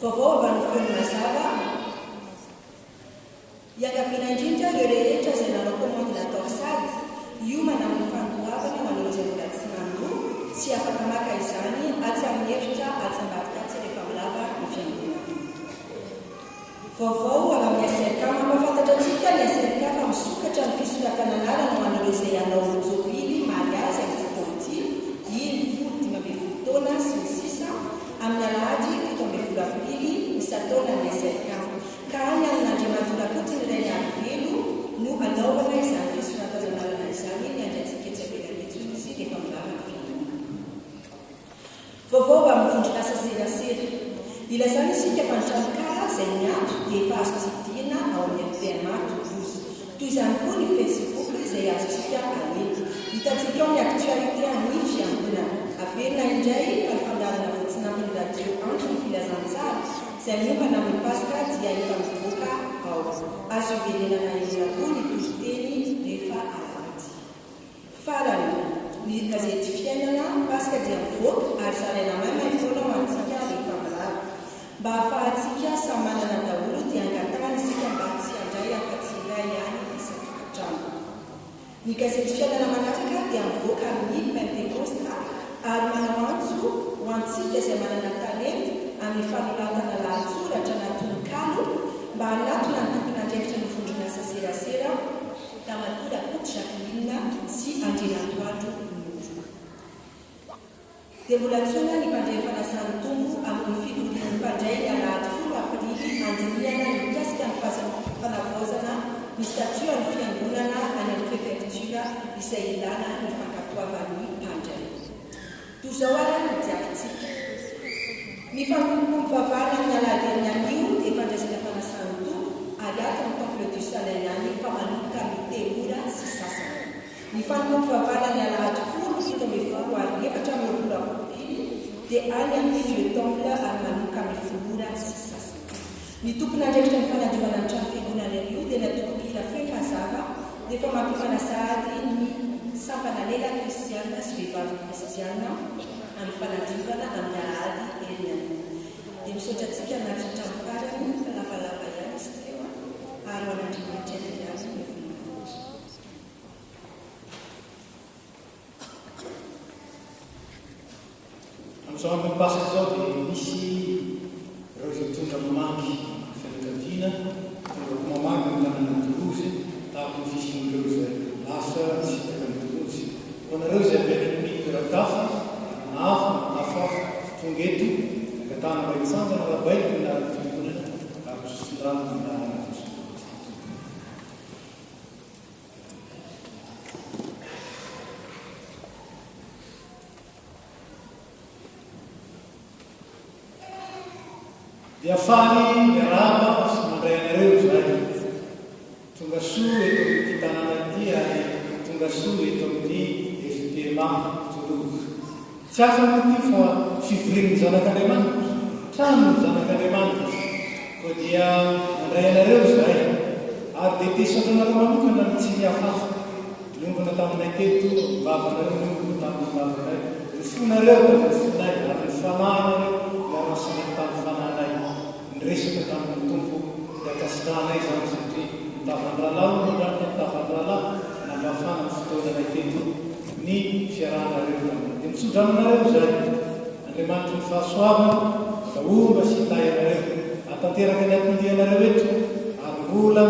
Vaovao avy any feno mazava iangaviana indrindra ireo rehetra izay nanao komandy na torsady hiomana amin'ny fanotoavana manao izay mbola tsy nanoa sy afaka maka izany atsy amin'ny efitra atsambadika tsy rehefa milava ny fiangonana. Vaovao avy amin'ny SRK mampafantatra antsika ny SRK fa misokatra ny fisoratana anarana ho an'ireo izay hanao jobily mariazy amin'ny fotoanty 15 taona sy ny sisa amin'ny alahady 17 aprily misataona ny SRK. Ka any amin'Andriamanitra fotsiny iray ny alovelo no anaovana izany fisoratana anarana izany ny andraitsika etsy abelanetso izy rehefa milava ny fiangonana. Vaovao amin'ny vondro lasa serasera. Ilazany isika fa ny tranokala izay miantso dia efa azo tsidihana ao amin'ny FPA Toulouse. Toy izany koa ny Facebook izay azontsika alety. Hitantsika ao ny actualité any fiangonana. Averina indray fa ny fandarana voatsinapin'ny radio antso ny filazantsara izay miombana amin'ny Paska dia efa mivoaka ao. Azo iverenana ireo koa ny toziteny rehefa alahady. Farany ny gazety fiainana Paska dia mivoaka ary zaraina maimay foana ho antsika rehefa milava. Mba ahafahantsika samy manana daholo dia angatahana isika mba tsy handray afa-tsy iray ihany isan-tokantrano. Ny gazety fiainana manaraka dia mivoaka amin'ny Pentecosta ary manao antso ho antsika izay manana talenta amin'ny fanolatana lahatsoratra na tononkalo mba hanatona ny tompona andraikitra ny vondron'asa serasera Tamatoda Koto Jacqueline sy Andrianatoandro Moro. Dia mbola tsona ny mpandray fanasany tombo amin'ny fidorian'ny mpandray ny alahady 10 aprily andinihana mikasika ny fanavaozana ny statut amin'ny fiangonana any amin'ny prefectura izay ilana ny fankatoavan'ny mpandray. Toy izao ary ny diavintsika. Ny fampivavahana ny alahady anio dia fandraisana fanasany tombo ary ato amin'ny temple du Salin any fa manomboka amin'ny teora sy sasany. Ny fampivavahana ny alahady 17 ary 4 aprily dia any amin'ny vieux temple ary manomboka amin'ny folora sy sasany. Ny tompona andraikitra ny fanadiovana ny trano fiangonana anio dia natoko mila feno mazava dia efa mampifanasahady ny sampana lela kristiana sy vehivavy kristiana amin'ny fanadiovana amin'ny alahady erinany. Dia misaotra antsika anaty trano farany lavalava ihany izy teo ary ho an'Andriamanitra ny azy ny voninahitra. Amin'izao amin'ny Paska izao dia misy ireo izay tonga mamaky fianakaviana, tonga mamaky ny tanàna Toulouse, tahaka ny fisian'ireo izay lasa sy tanàna Toulouse. Ho anareo izay mitorakafa, hafa, tonga eto, angatahana mba hitsanjana rahabaiko na fiangonana ary fisodrano na dia afahany miaraba sy mandray anareo izay tonga soa eto amin'ity tanàna ity ary tonga soa eto amin'ny FPA Toulouse. Tsy hafa moa fa fivorian'ny zanak'Andriamanitra, trano ny zanak'Andriamanitra. Koa dia mandray anareo izay ary dia tesandrana manokana ny tsy mihafafa. Niombona taminay teto, vavanareo niombona tamin'ny vavanay. Ny fonareo tamin'ny fonay ary ny fananareo miarasana tamin'ny fananay. Resaka tamin'ny tompo dia kasikranay izany satria nitavandralao na mafana ny fotoananay teto ny fiarahanareo tamin'ny. Dia misondrananareo izay Andriamanitra ny fahasoavana da omba sy hitay anareo atanteraka ny ampiandianareo eto ary mbola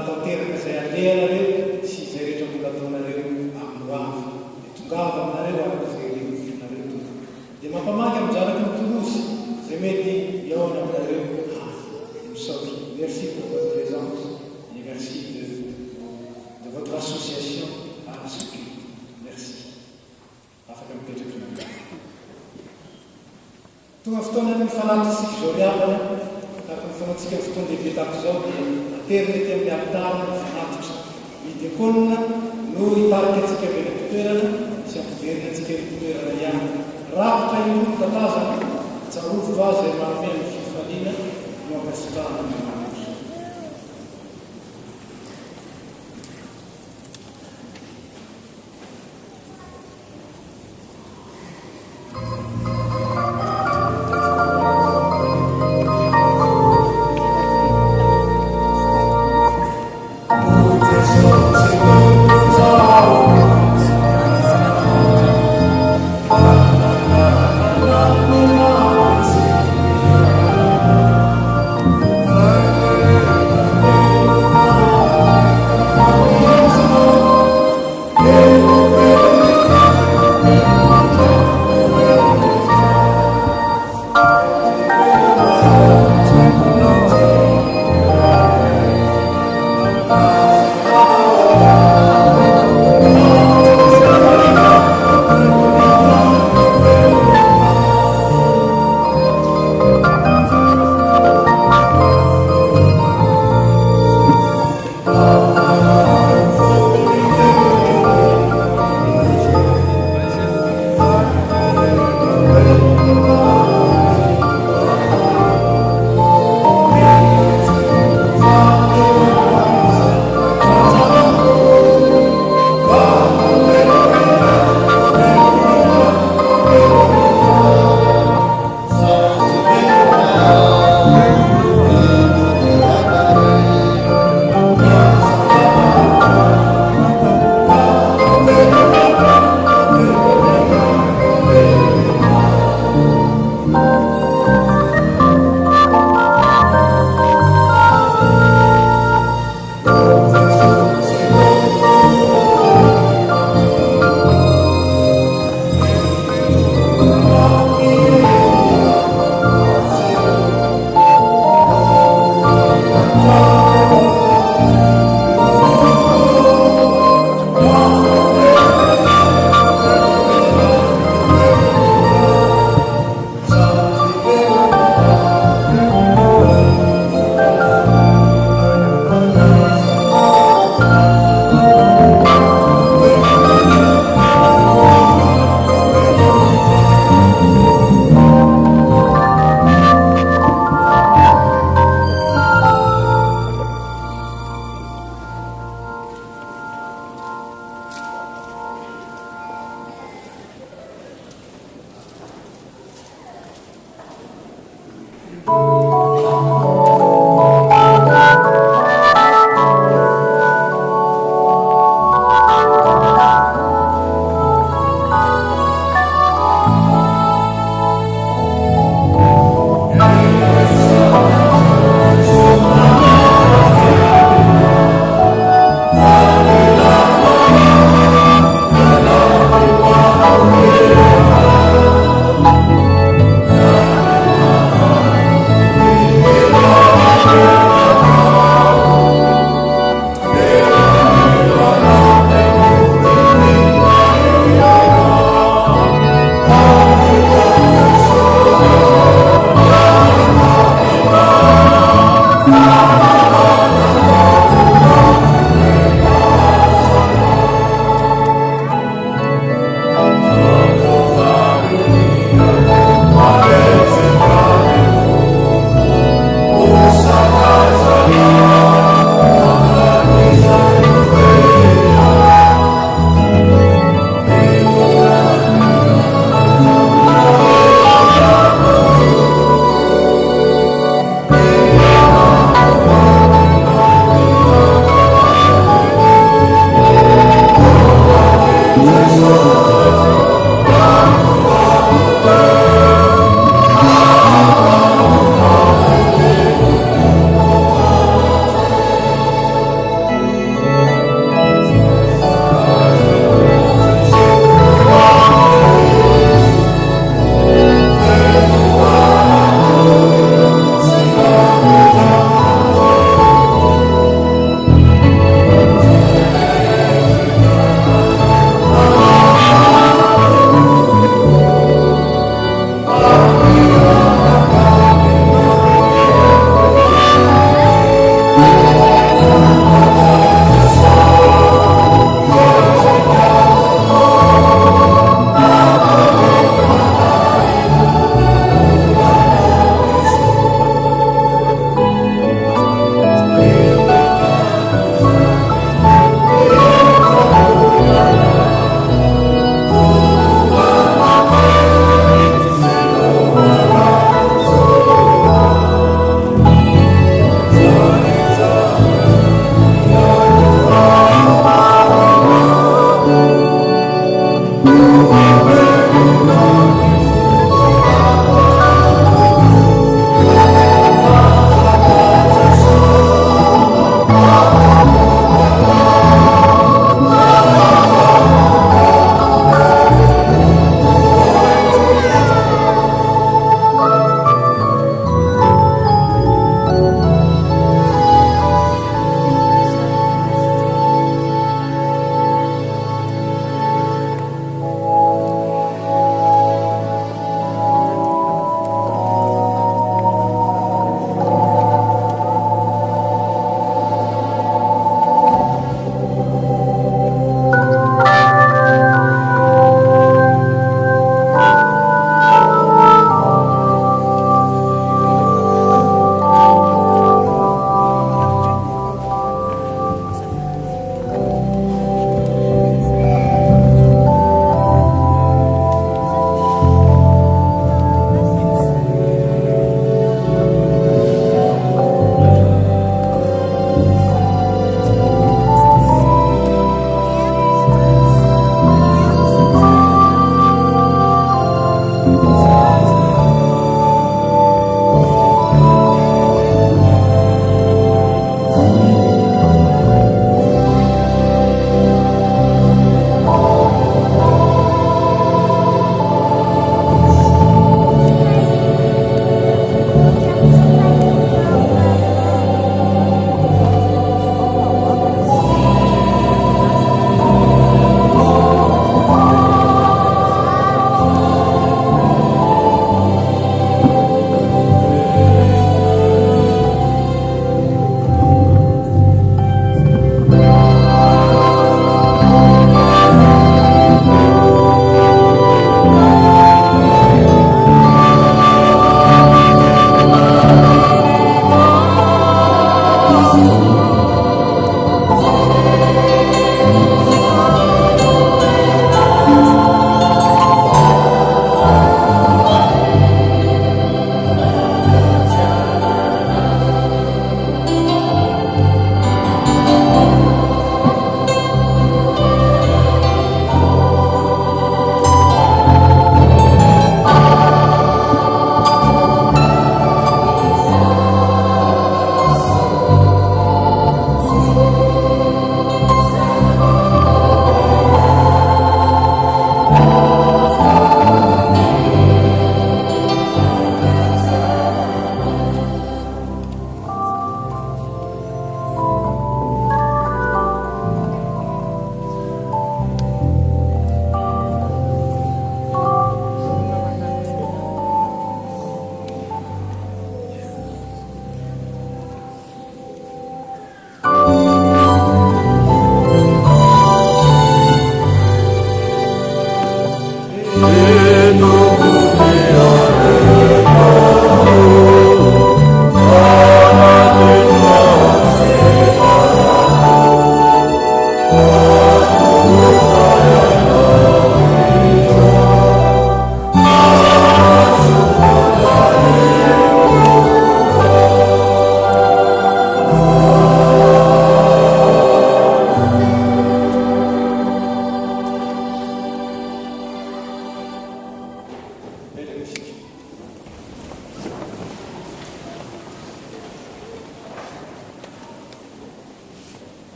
atanteraka izay andehanareo sy izay rehetra mbola ataonareo amin'ny hoavy. Dia tongava aminareo ary izay rehefinareo tompo. Dia mampamaky amin'ny zanaky ny Toulouse izay mety iaona aminareo. Merci pour votre présence et merci de votre association à ce culte. Merci. tonga fotoana ny fanatisika zao riavana tahaka ny fanatsika ny fotoana lehibe tahaka zao dia aterinety amin'ny amitary ny fanatitra midiakonina no hitarika atsika avela toerana sy ampiverina atsika ny toerana ihany rakotra ino tatazana tsarovo va zay manome amin'ny fifaliana no ampasitrahana ny manitra.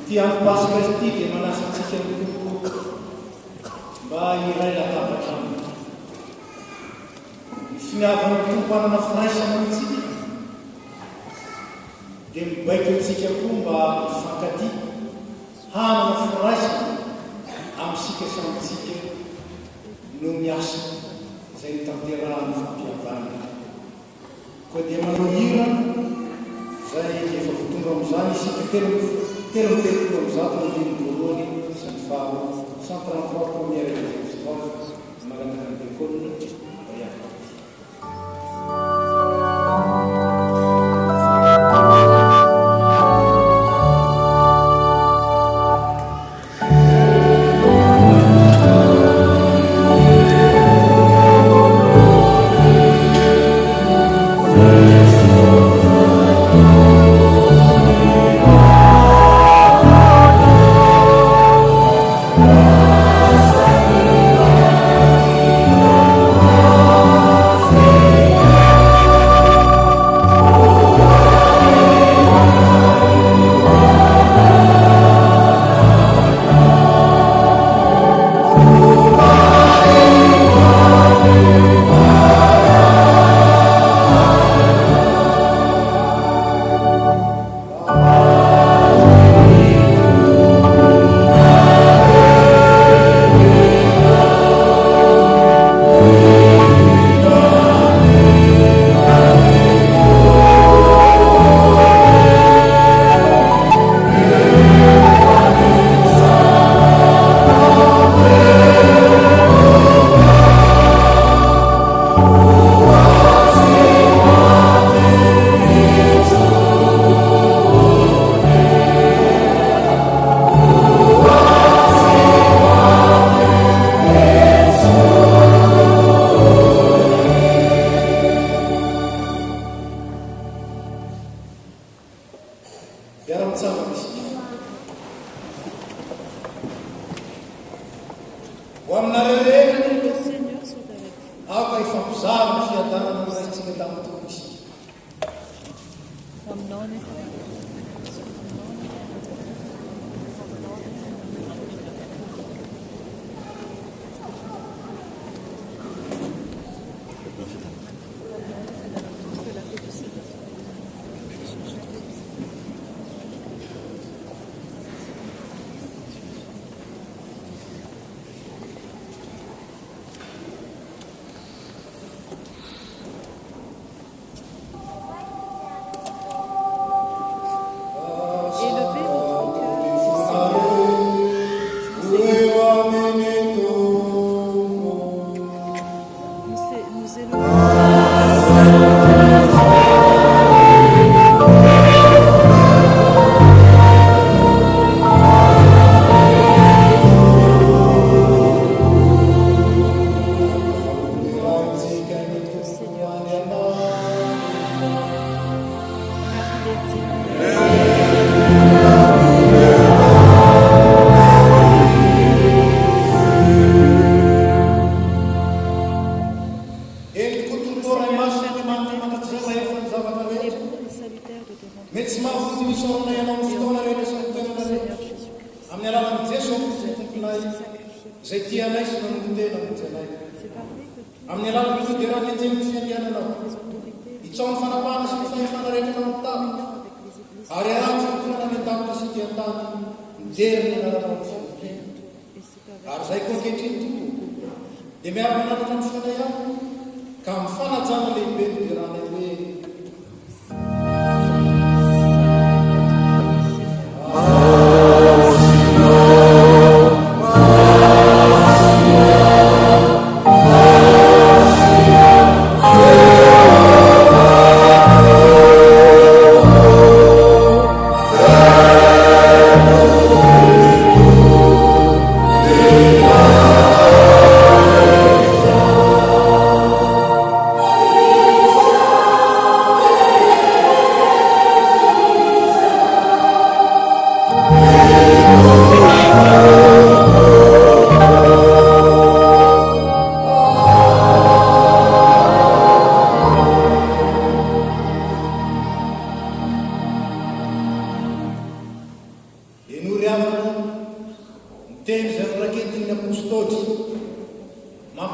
ity andropasika ity dia manasantsika ny tompo mba iray latabatra aminy. Ny finiavan'ny tompo anana firaisana amintsika dia mibaiko antsika koa mba hifankatia hanana firaisana amintsika samitsika no miasa izay nitanterahany fampiavana. Koa dia manao hira izay efa votonga amin'izany isika telo mitelopolo amin'zato no limy voalohany sy ny faharoa 133 première strophe magnaraka ny bekôlina iaka.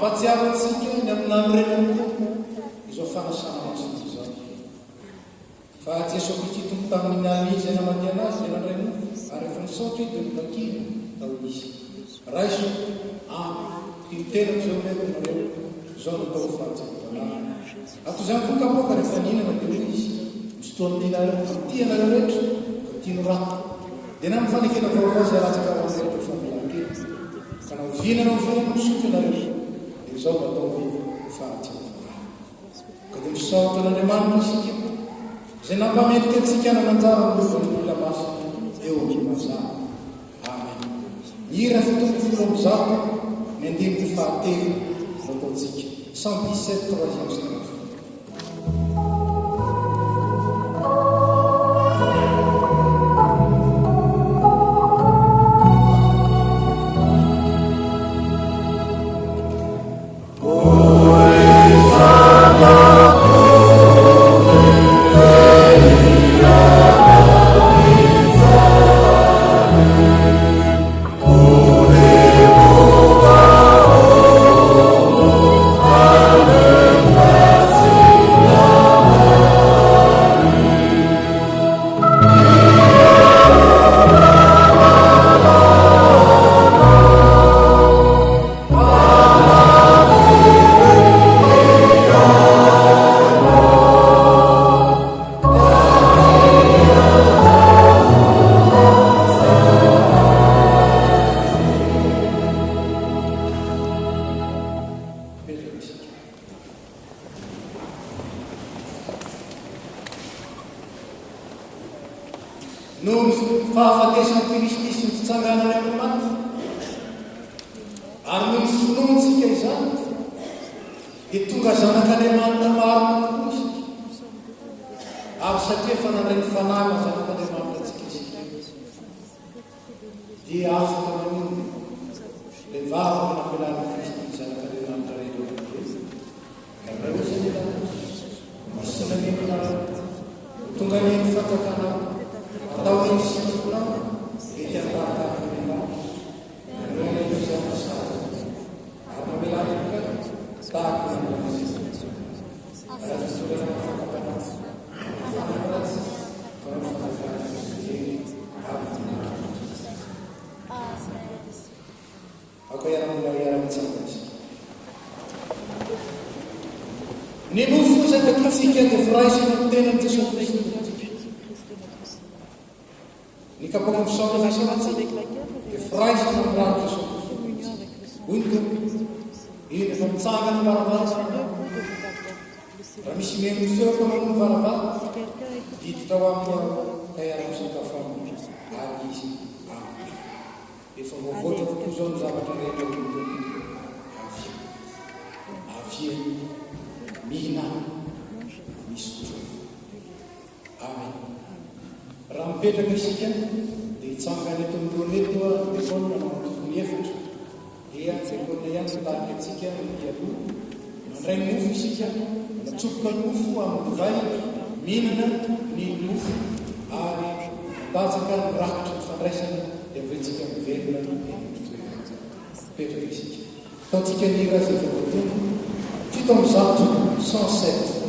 mampatsiarotsika ny amin'namyreny izao fanasanamasony zao fa jesosy kitoko tamin'ny amizy namady anazy nanreny ary efa nisaotra dia mibakiny tao izy raiso titenako zao meronareo zao natao fahatsana ato zany kokapoka rehefa ninana dia izy mistoa amin'nareo tianareo rehetra ka tiano rato dia na mifanekena vaovao zay ratsaka rehetra familakely ka na ovinana vina misotro anareo dia zao natao fahatsana ka dia misaotra an'andriamanitra isika zay nampamelika antsika nananjara nyolona masina eo mazana amen ira fitony folo mizato ny andiminy fahatelo nataontsika 117 troisième strofe. No fahafatesan'ny Kristy sy ny fitsanganany amin'ny maty ary no finoantsika izany dia tonga zanak'Andriamanitra maro tokoa isika ary satria efa nandray ny fanahy zanak'Andriamanitra antsika isika dia afaka manino ilay vavaka nampilan'ny Kristy zanak'Andriamanitra rehetra misy nanenina tonga neny fatakana atao ny sikola dia tianatahakamenao rena izany sara ary mamelanaka tahaka ako iara-mitsangana ny mofo zay takitsika dia firaisana ny tenan'i Jesosy Kristy ny kapoka misaotra misanatsika dia firaisana amin'ny rano Jesosy onto iny efa mitsangana ny varavara raha misy meno feo fa manao ny varavara diditra ho amin'ny kaiara-misakafo aminy ary izy aminy efa voavoatra kokoa zao ny zavatra rehetra avia mihina misotro amen raha mipetraka isika dia hitsangana eto amin'irony eto ekona manatokony efatra dia ekona ihany mitarika antsika mialoha mandray ny mofo isika natsofoka ny mofo amin'ny divay mihinana ny mofo ary mitatsaka ny rakitra ny fandraisana dia avetsika mivelona mipetraka isika ataontsika ny ira zay voavoatony fito amin'ny zato 107.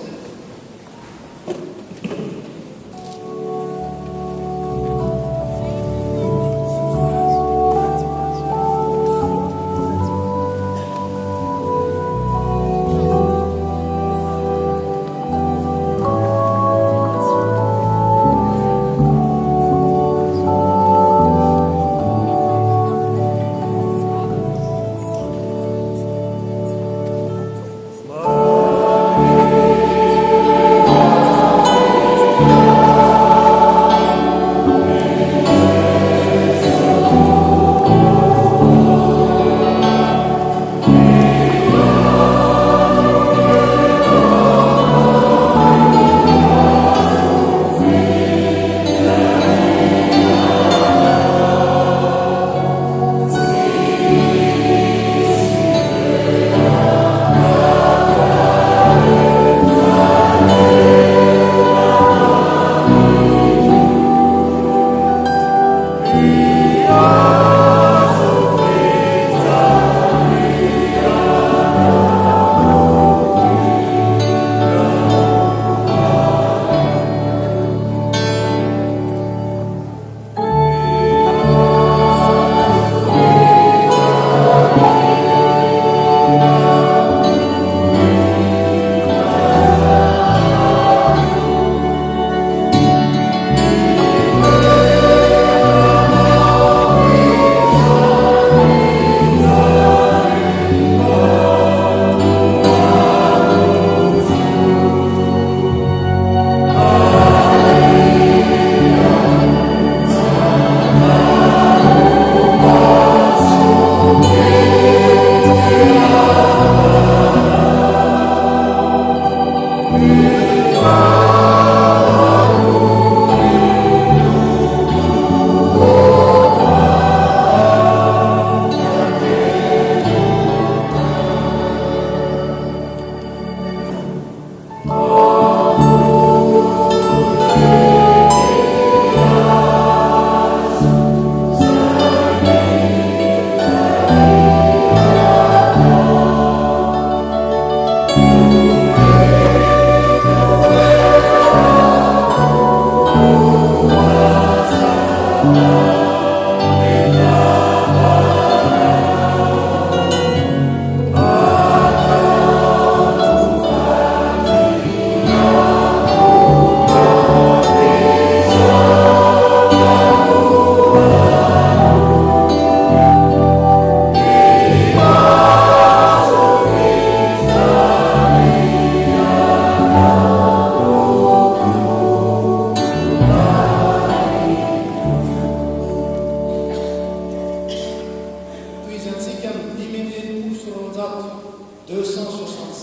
Maria 265.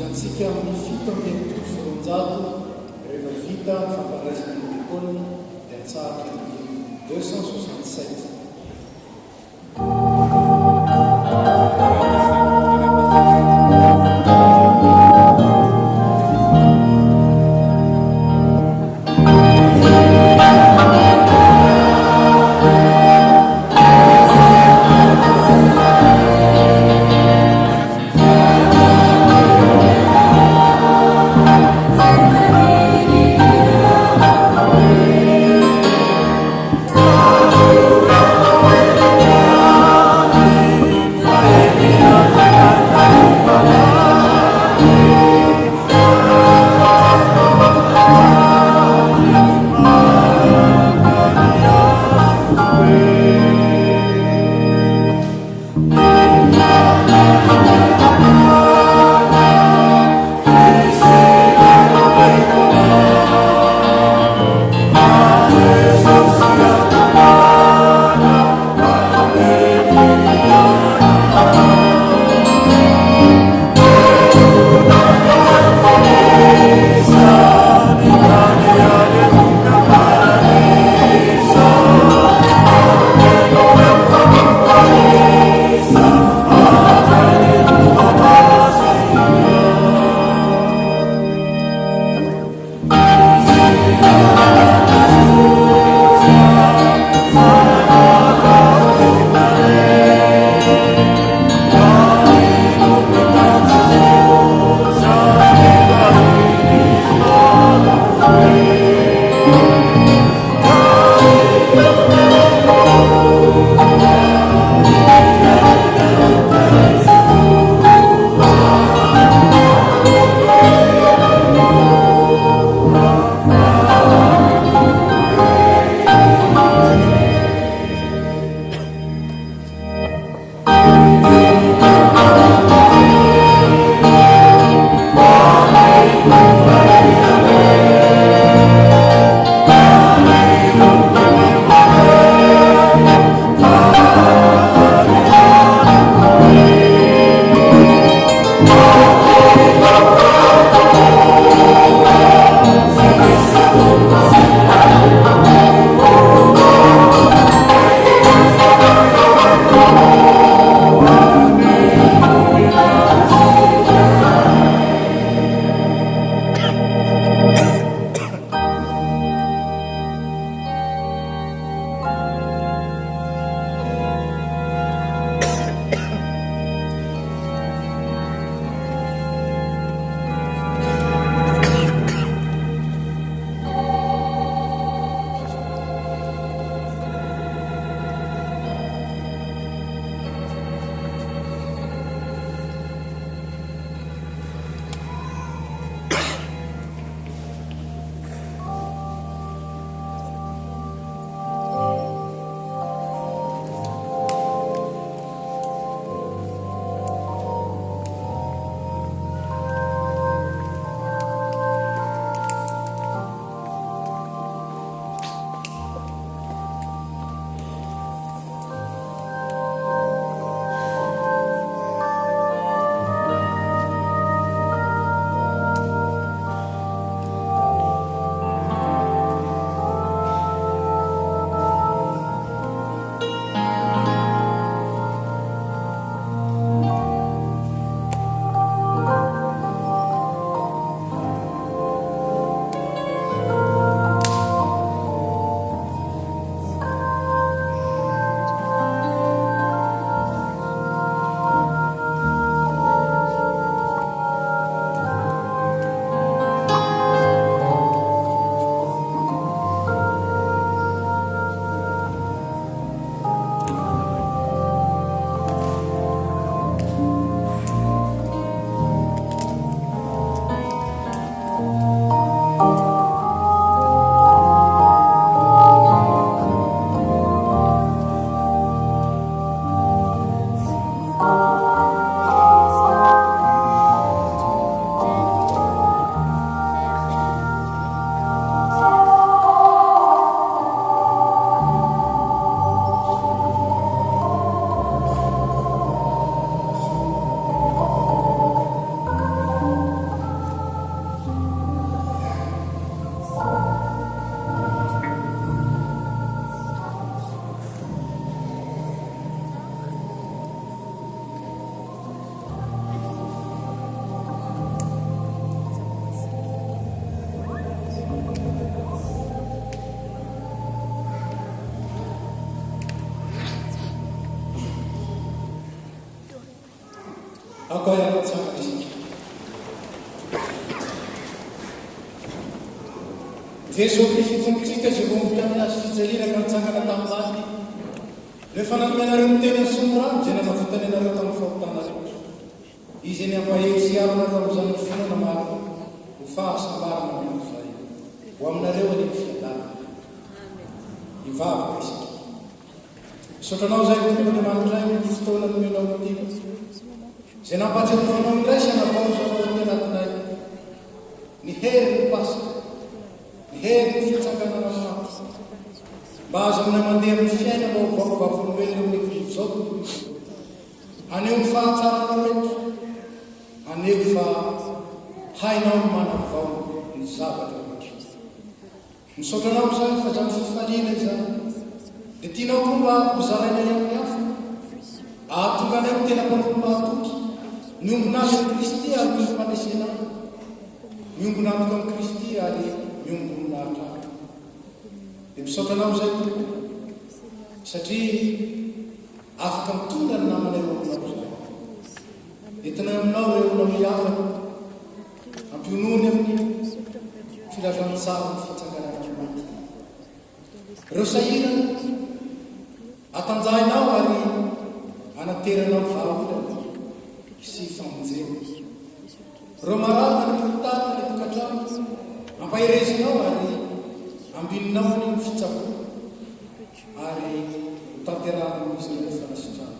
Fizantsika amin'ny fito amin'ny fitonjato rehefa vita famparaisana ny ekôny dia atsaraka ny 267. Oh, akao iara-tsangana isika. Jesosy Kristy tompontsika zay vombika amin'ny azy fijalina ka nitsangana tamin'aty. Rehefa nanome anareo ny tena ny sonorano zay nanavotany anareo tamin'ny fahotana rehetra. Izy ny ampahetsy aronareo amin'izany finoana maro ho fahasambarana amin'izay ho aminareo any ny fiadana. Ivavaka isika. Sotranao zay tompon'Andriamanitra ny fotoana nomenao ity. Zay nampatseronao indray sy anavaozanao ny anatinay. Ny hery ny pasika. Ny hery ny fitsangana maty. Mba azo aminay mandeha amin'ny fiaina mba ho vaovavolombelona amin'ny Kristy zao. Aneo ny fahatsaranao rehetra. Aneo fa hainao ny manavao ny zavatra rehetra. Misotranao zany fa zany fifaliana izany. Dia tianao koa mba hozarainay amin'ny hafa. Ahatonga anay ny tena mpanompo mahatoky. Miombona azy amin'ny Kristy ary miombona manesena azy. Miombona amiko amin'ny Kristy ary miombona atrany. Dia misotranao zay tompoko. Satria afaka mitondra ny namanay eo aminao zay. Entinay aminao reo olona miavaka. Ampionony amin'ny filazantsara ny fitsanganana maty. Reo sahirana atanjahinao ary anateranao vahaolana sy famonjena. Reo mararana ny mitana ny tokantrano ampaherezinao ary ambininao ny fitsaboana ary hotanterahana izy ireo fanasitrana.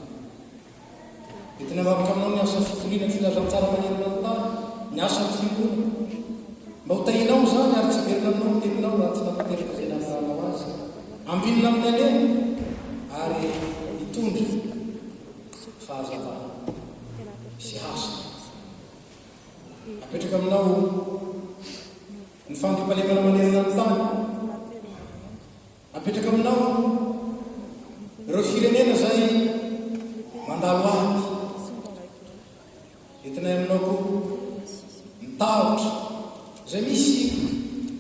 Entina mavaka aminao ny asa fitoniana ny filazantsara manerana ny tany, ny asa ny fimbona. Mba ho tahinao zany ary tsy verina aminao ny teninao raha tsy nampateraka izay namanao azy. Ambinina amin'ny anena ary hitondra fahazavana sy asa. Apetraka aminao ny fandrimpahalemana manerana ny tany. Apetraka aminao ireo firenena zay mandalo aty. Entinay aminao koa mitahotra zay misy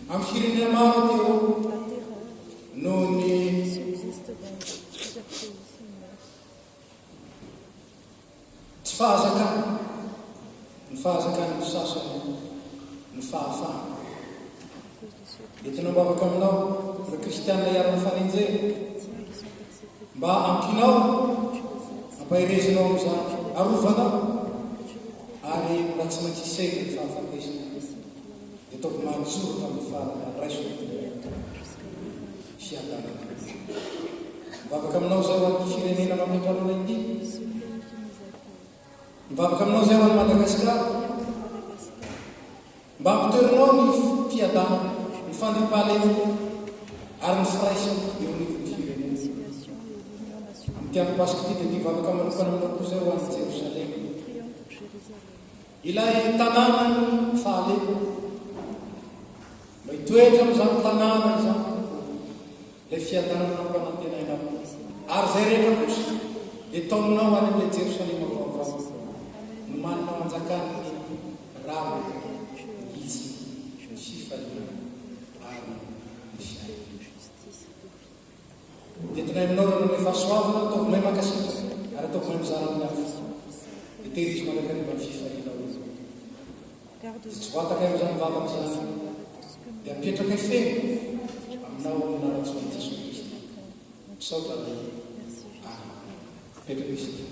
amin'ny firenena maro teo noho ny tsy fahazakana. Ny fahazakana ny sasany ny fahafahana. Entinao mavaka aminao ireo kristianina iarana fanenjena mba ampinao ampaherezinao amin'izany arovanao ary mba tsy maintsy isena ny fahafatesana. Dia ataoko manjoro tamin'ny faraiso fiadana. Mivavaka aminao zay ho an'ny firenena mametrarona ity. Mivavaka aminao zay ho an'ny Madagasikara. Mba ampitoerinao ny fiadana, ny fandrimpahalemana ary ny firaisana eo amin'ny firenena. Amin'ny tian'ny pasika ity dia mivavaka manokana aminao koa zay ho an'ny Jerosalema. Ilay tanàna ny fahalemana. Mba hitoetra amin'izany tanàna izany ilay fiadanana nampanantenainao. Ary zay rehetra kosa dia taominao any amin'ilay Jerosalema vaovao. Ny manana manjakana rano, izy, ny fifaliana ary ny fiainana. Dia entinay aminao rehefa fahasoavana ataoko mahay makasika ary ataoko mahay mizara amin'ny hafa. Dia tehirizy manakany mba ny fifaliana io. Tsy voataka amin'izany vavaka izany. Dia apetraka feno aminao amin'ny anarantson'i Jesosy Kristy. Misaotra ny apetraka isika.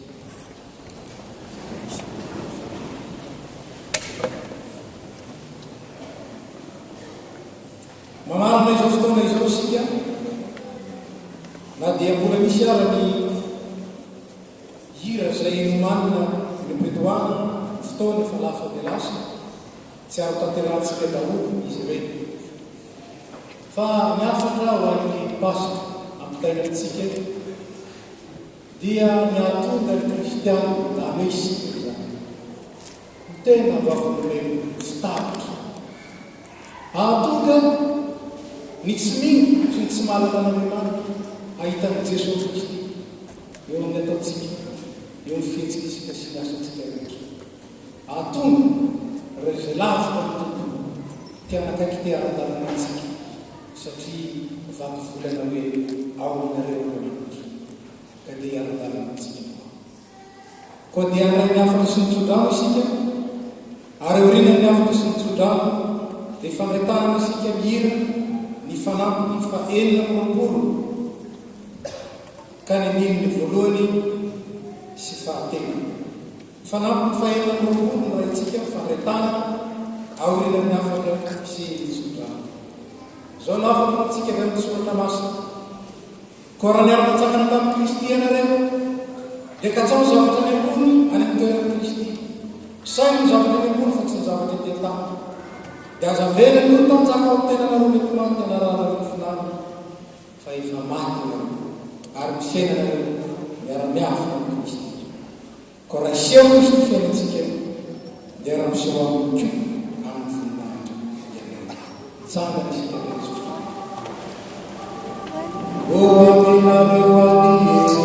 Mamarina izao fotoana izao isika na dia mbola misy ara ny hira zay nomanina ny pretoana fotoana fa lafa dia lasa tsy aro tanterahantsika daholo izy ireny. Fa miafatra ho an'ny pasika ampitainantsika dia niatonga ny kristiana da ame isika zany. Tena vavolomeny fitaritra. Ahatonga ny tsy mino sy ny tsy malaka n'Andriamanitra ahitana Jesosy Kristy eo amin'ny ataontsika, eo amin'ny fihetsika isika sy lasantsika rehetra. Ahatonga rehefa izay lavitra ny tontolo tianakaiky te ara-dalànantsika satria vaky volana hoe ao aminareo Andriamanitra ka dia ara-dalànantsika. koa dia anray miafaka sy nitsodrano isika ary orina miafaka sy nitsodrano dia fandraitanana isika mihira ny fanampy ny faenina roapolo ka ny andininy voalohany sy fahatena fanampy ny faenina roapolo no raha itsika fandraitanana aorina miafaka sy nitsodrano zao lafaka tsika avy amin'ny soratra masina koa raha niaraka tsakana tamin'ny Kristy ianareo dia katsao ny zavatra ny ambony any amin'ny toeran'i Kristy sainy ny zavatra ny ambony fa tsy ny zavatra tetany dia aza vela ny tanjaka ao tena nareo mety maty anarana finany fa efa maty ary misaina nareo miara-miafaka amin'ny Kristy koa raha iseho Kristy fiainantsika dia raha miseho amin'ny ko amin'ny voninahitra tsangana isika o aminareo anieto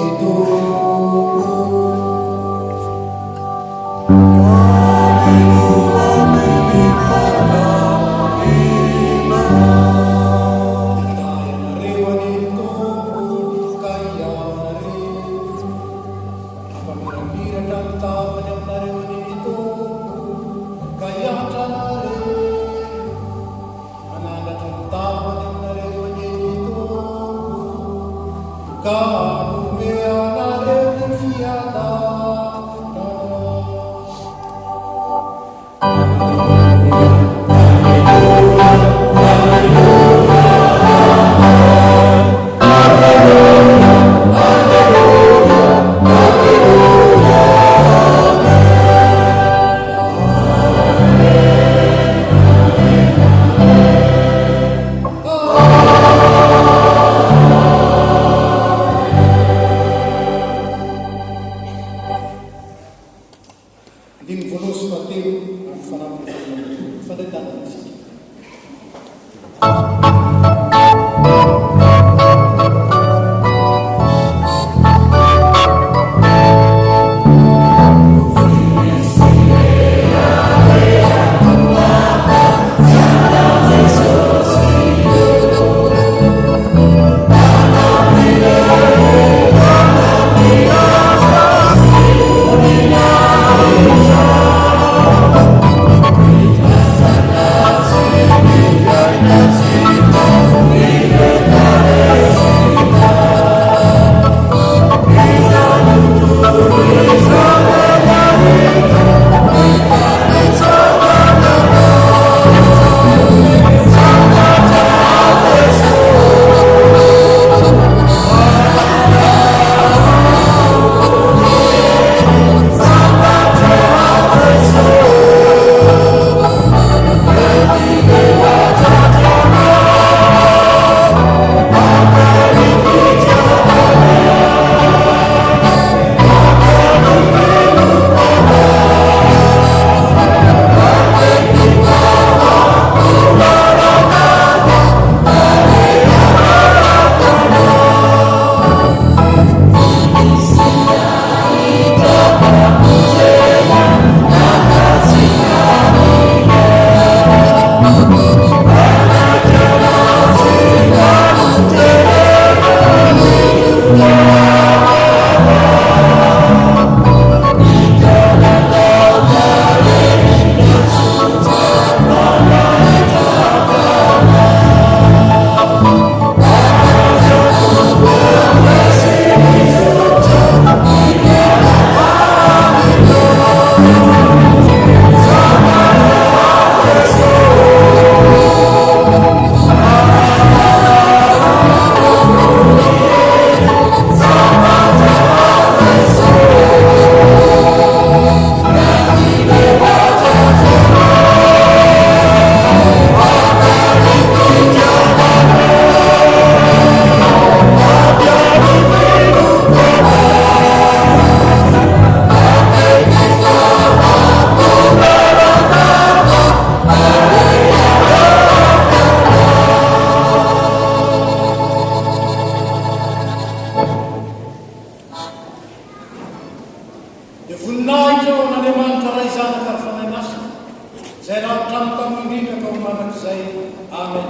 Amen.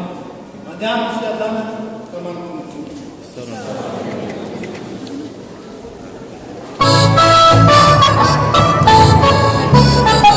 Mandiamo sia dana, come